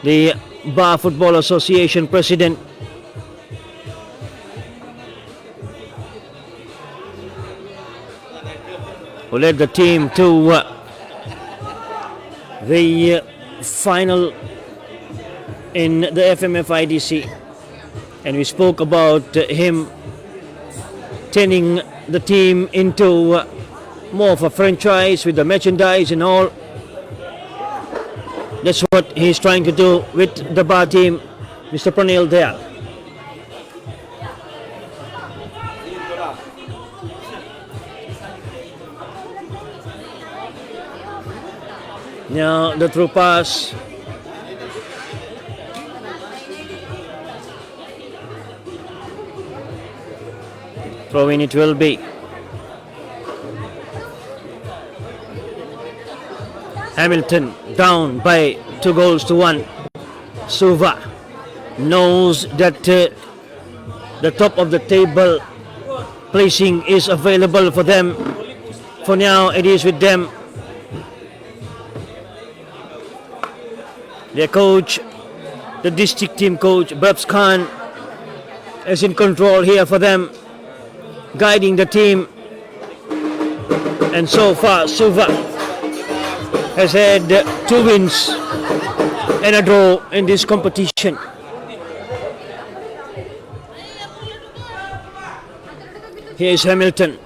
the Bar Football Association President, who led the team to the final in the FMF IDC. And we spoke about him turning the team into more of a franchise with the merchandise and all. That's what he's trying to do with the bar team, Mr. Pranil Dayal. Now the through pass. Throw-in it will be. Hamilton down by 2-1. Suva knows that the top of the table placing is available for them. For now, it is with them. Their coach, the district team coach, Babs Khan, is in control here for them, guiding the team. And so far, Suva has had 2 wins and a draw in this competition. Here is Hamilton.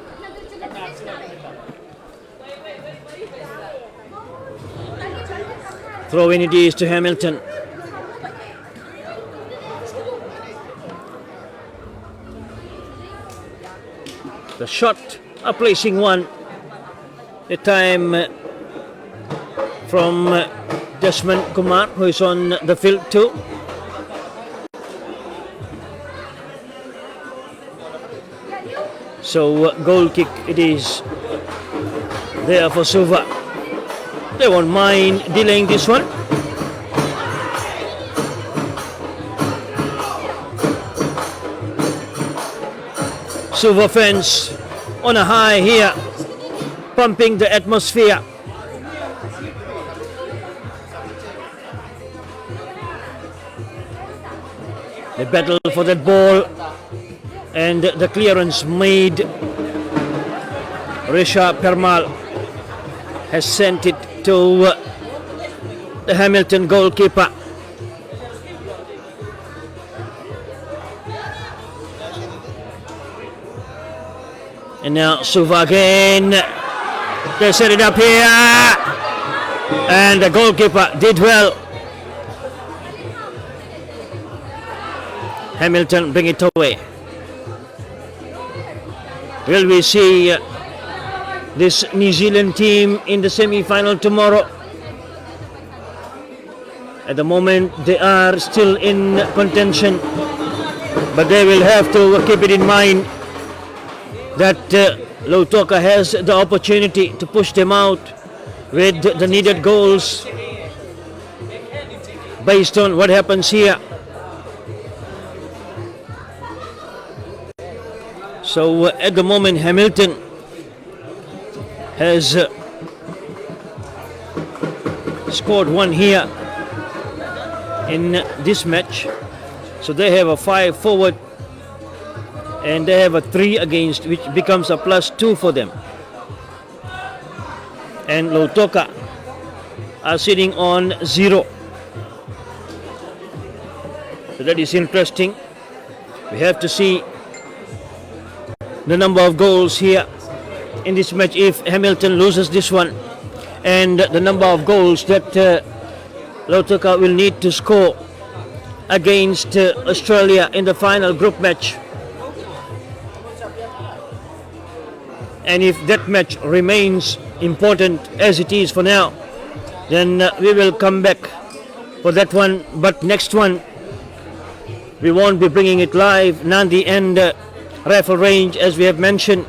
Throw-in it is to Hamilton. The shot, a placing one. The time from Desmond Kumar, who is on the field too. So goal kick it is there for Suva. They won't mind delaying this one. Suva fans on a high here, pumping the atmosphere. They battle for that ball, and the clearance made. Risha Permal has sent it to the Hamilton goalkeeper. And now Suva again. They set it up here, and the goalkeeper did well. Hamilton bring it away. Will we see this New Zealand team in the semi-final tomorrow? At the moment they are still in contention, but they will have to keep it in mind that Lautoka has the opportunity to push them out with the needed goals based on what happens here. So at the moment Hamilton has scored one here in this match. So they have a 5 forward and they have a 3 against, which becomes a +2 for them. And Lautoka are sitting on 0. So that is interesting. We have to see the number of goals here in this match if Hamilton loses this one, and the number of goals that Lautoka will need to score against Australia in the final group match. And if that match remains important as it is for now, then we will come back for that one. But next one, we won't be bringing it live. Nandi and Rifle Range, as we have mentioned,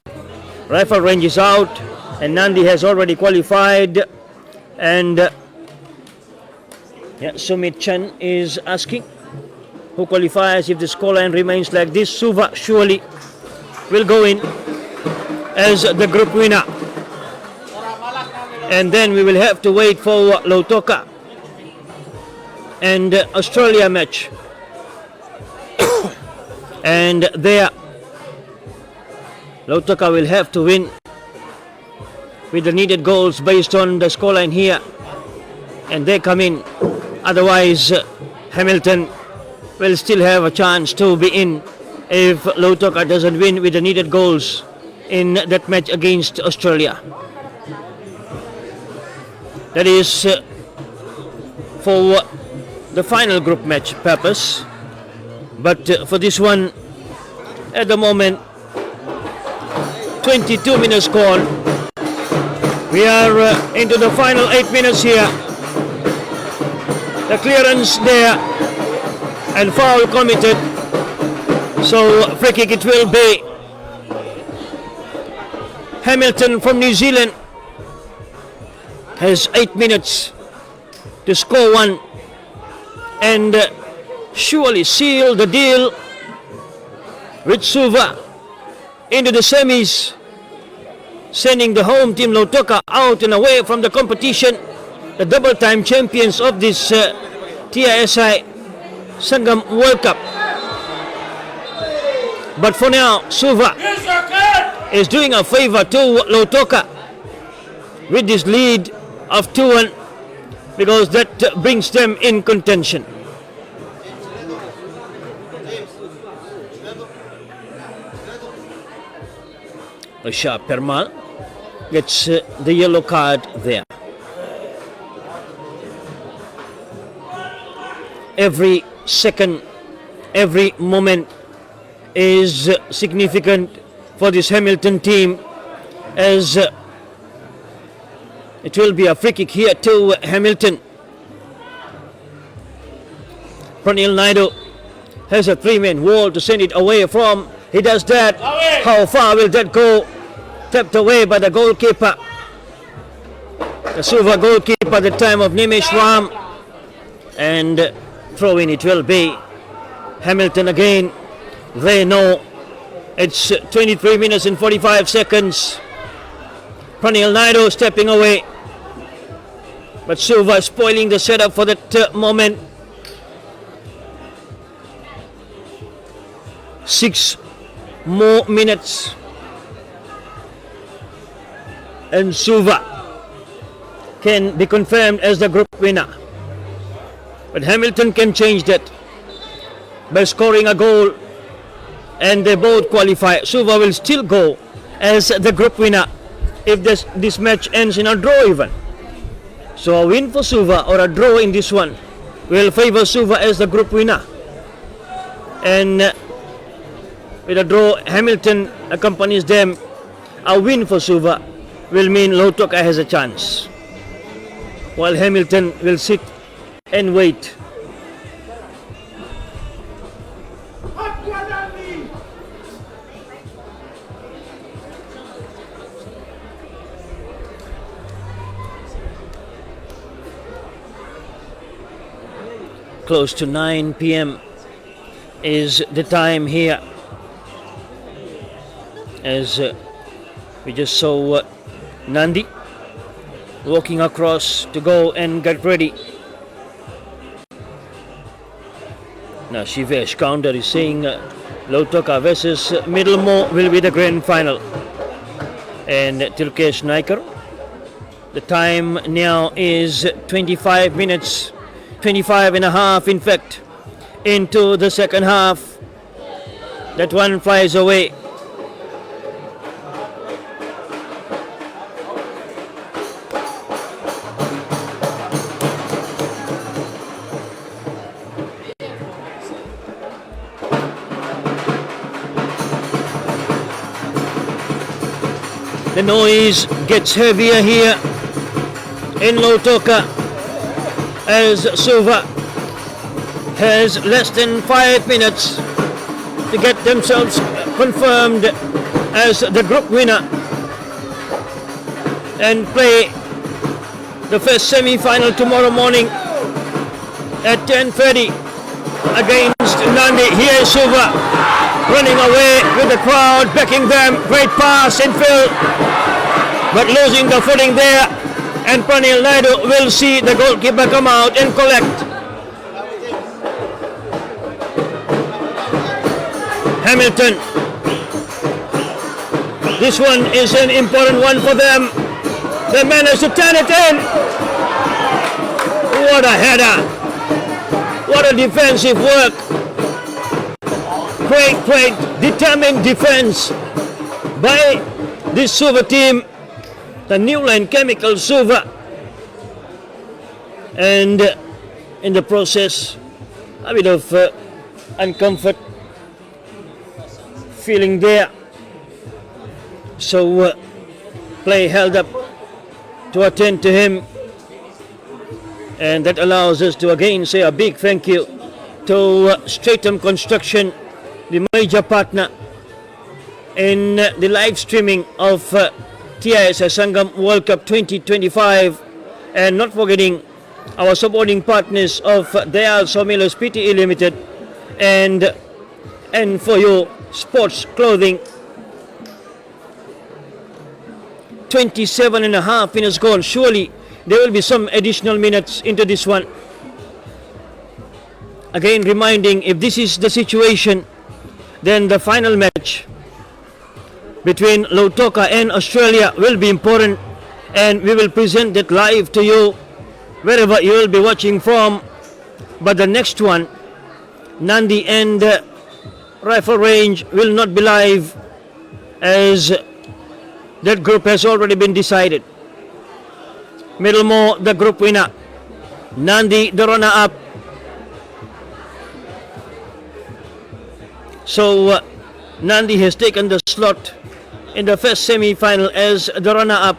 Rifle Range is out and Nandi has already qualified. And Sumit Chen is asking who qualifies if the scoreline remains like this. Suva surely will go in as the group winner. And then we will have to wait for Lautoka and Australia match. And there Lautoka will have to win with the needed goals based on the scoreline here, and they come in. Otherwise Hamilton will still have a chance to be in if Lautoka doesn't win with the needed goals in that match against Australia. That is for the final group match purpose. But for this one, at the moment, 22 minutes gone. We are into the final 8 minutes here. The clearance there and foul committed. So free kick it will be. Hamilton from New Zealand has 8 minutes to score one and surely seal the deal with Suva into the semis, sending the home team Lautoka out and away from the competition, the double time champions of this TISI Sangam World Cup. But for now, Suva is doing a favor to Lautoka with this lead of 2-1, because that brings them in contention. Shah Permal gets the yellow card there. Every second, every moment is significant for this Hamilton team, as it will be a free kick here to Hamilton. Pranil Naidu has a 3-man wall to send it away from. He does that. How far will that go? Tapped away by the goalkeeper. The Suva goalkeeper at the time of Nimesh Ram. And throw in it will be. Hamilton again. They know it's 23 minutes and 45 seconds. Pranil Naidu stepping away. But Suva spoiling the setup for that moment. 6 more minutes. And Suva can be confirmed as the group winner. But Hamilton can change that by scoring a goal, and they both qualify. Suva will still go as the group winner if this match ends in a draw even. So a win for Suva or a draw in this one will favor Suva as the group winner. And with a draw, Hamilton accompanies them. A win for Suva will mean Lautoka has a chance, while Hamilton will sit and wait. Close to 9 p.m. is the time here as we just saw Nandi walking across to go and get ready. Now Shivesh counter is saying Lautoka versus Middlemore will be the grand final. And Tilkesh Naikar, the time now is 25 minutes, 25 and a half in fact, into the second half. That one flies away. The noise gets heavier here in Lautoka as Suva has less than 5 minutes to get themselves confirmed as the group winner and play the first semi-final tomorrow morning at 10:30 against Nandi. Here is Suva running away with the crowd backing them. Great pass in field, but losing the footing there, and Pranil Naidu will see the goalkeeper come out and collect. Hamilton, this one is an important one for them. They managed to turn it in. What a header, what a defensive work. Great determined defense by this Suva team, the Newland Chemical Suva, and in the process a bit of uncomfort feeling there, so play held up to attend to him, and that allows us to again say a big thank you to Stratum Construction, the major partner in the live streaming of TISS Sangam World Cup 2025, and not forgetting our supporting partners of Dayal Sawmillers Pte Limited and for your sports clothing. 27 and a half minutes gone. Surely there will be some additional minutes into this one. Again reminding, if this is the situation, then the final match between Lautoka and Australia will be important, and we will present it live to you wherever you will be watching from. But the next one, Nandi and Rifle Range, will not be live, as that group has already been decided. Middlemore the group winner, Nandi the runner-up. So Nandi has taken the slot in the first semi-final as the runner-up,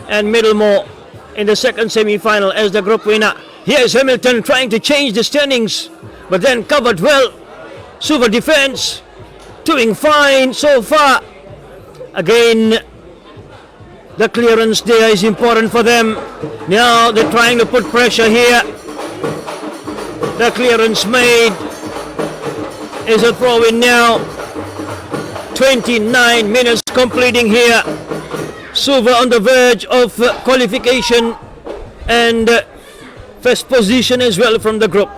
and Middlemore in the second semi-final as the group winner. Here is Hamilton trying to change the standings, but then covered well. Suva defense doing fine so far. Again, the clearance there is important for them. Now they're trying to put pressure here. The clearance made is a throw in now. 29 minutes completing here. Suva on the verge of qualification and first position as well from the group.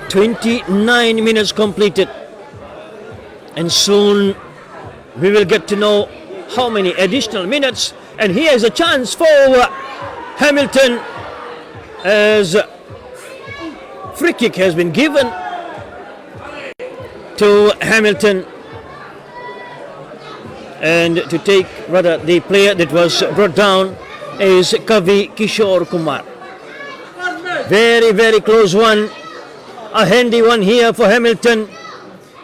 "29 minutes completed, and soon we will get to know how many additional minutes. And here is a chance for Hamilton, as free kick has been given to Hamilton, and to take rather the player that was brought down is Kavi Kishore Kumar. Very close one, a handy one here for Hamilton.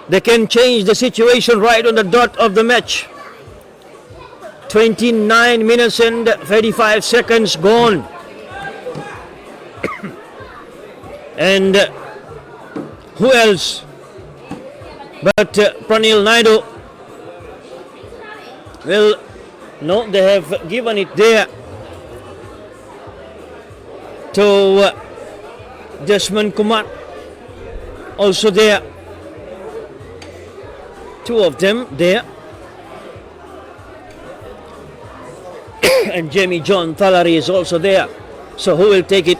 They can change the situation right on the dot of the match. 29 minutes and 35 seconds gone. And who else but Pranil Naidu? Well, no, they have given it there to Jasmine Kumar. also there. Two of them there. And Jamie John Thalari is also there. So who will take it?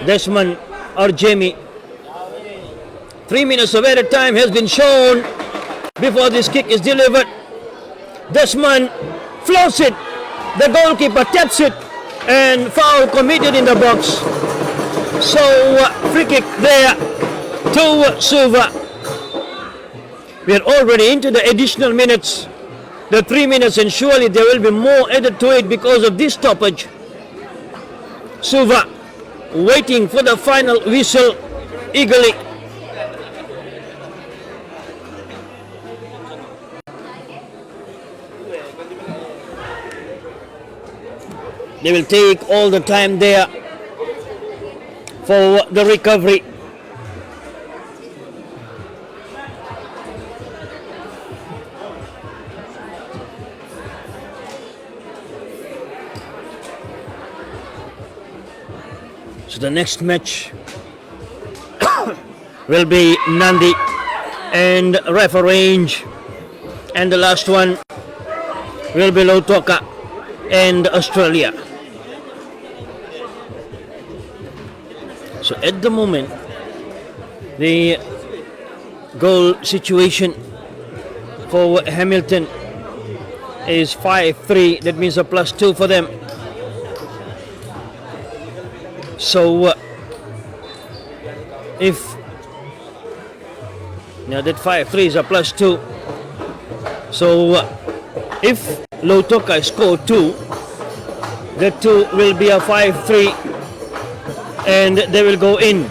Desmond or Jamie? 3 minutes of added time has been shown before this kick is delivered. Desmond floats it. The goalkeeper taps it. And foul committed in the box. So free kick there to Suva. We are already into the additional minutes. The 3 minutes, and surely there will be more added to it because of this stoppage. Suva waiting for the final whistle eagerly. They will take all the time there for the recovery. So the next match will be Nandi and Referange, and the last one will be Lautoka and Australia. So at the moment, the goal situation for Hamilton is 5-3. That means a +2 for them. So if now that 5-3 is a +2, so if Lautoka score 2, that 2 will be a 5-3, and they will go in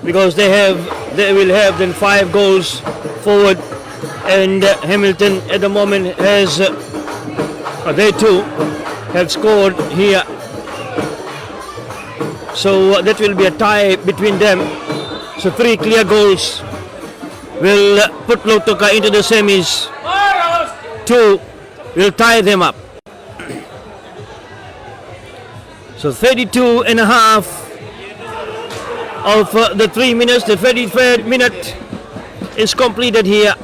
because they will have then 5 goals forward, and Hamilton at the moment has they too have scored here. So that will be a tie between them. So 3 clear goals will put Lautoka into the semis. 2 will tie them up. So 32 and a half of the 3 minutes. The 33rd minute is completed here.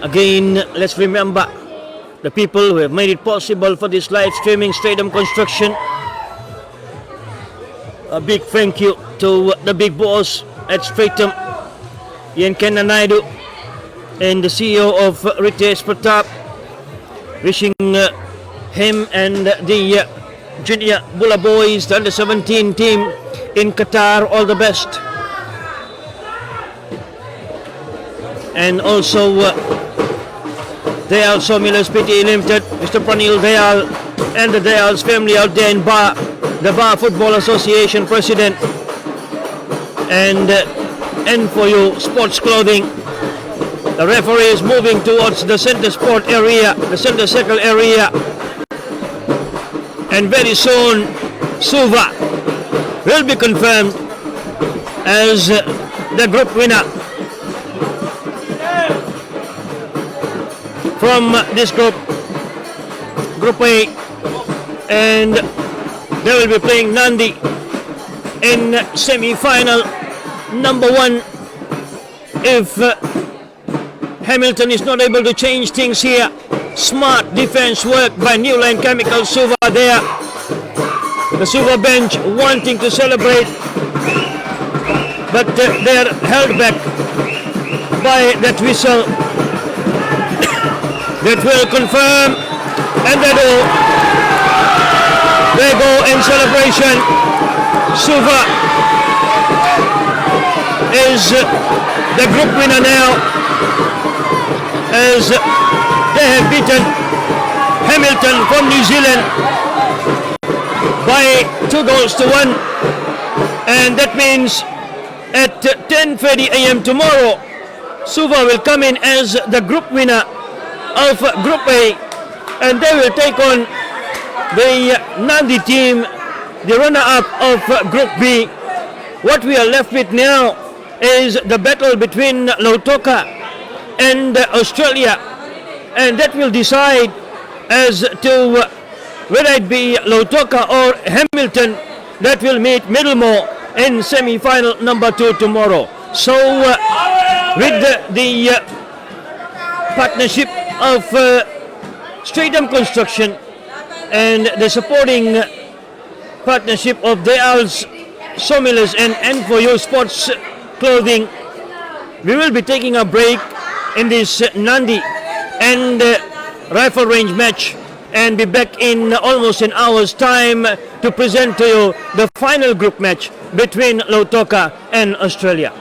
Again, let's remember the people who have made it possible for this live streaming Stratum Construction. A big thank you to the big boss at Stratum, Ian Kenna Naidu, and the CEO of Ritesh Pratap. Wishing him and the Junior Bula Boys, the under-17 team in Qatar, all the best. And also Dayal Sawmillers Pte Limited, Mr. Pranil Dayal, and the Dayal's family out there in Bar, the Bar Football Association President, and for you Sports Clothing. The referee is moving towards the center sport area, the center circle area, and very soon Suva will be confirmed as the group winner from this group, Group A, and they will be playing Nandi in semi-final number 1. If Hamilton is not able to change things here, smart defense work by New Line Chemical. Suva there, the Suva bench wanting to celebrate, but they are held back by that whistle that will confirm, and they go in celebration. Suva is the group winner now, as they have beaten Hamilton from New Zealand by 2-1, and that means at 10:30 a.m. tomorrow, Suva will come in as the group winner of Group A, and they will take on the Nandi team, the runner-up of Group B. What we are left with now is the battle between Lautoka and Australia, and that will decide as to whether it be Lautoka or Hamilton that will meet Middlemore in semi-final number 2 tomorrow. So with the partnership of Stratum Construction and the supporting partnership of Dayal's Sawmillers and N4U Sports Clothing, we will be taking a break in this Nandi and rifle range match and be back in almost an hour's time to present to you the final group match between Lautoka and Australia.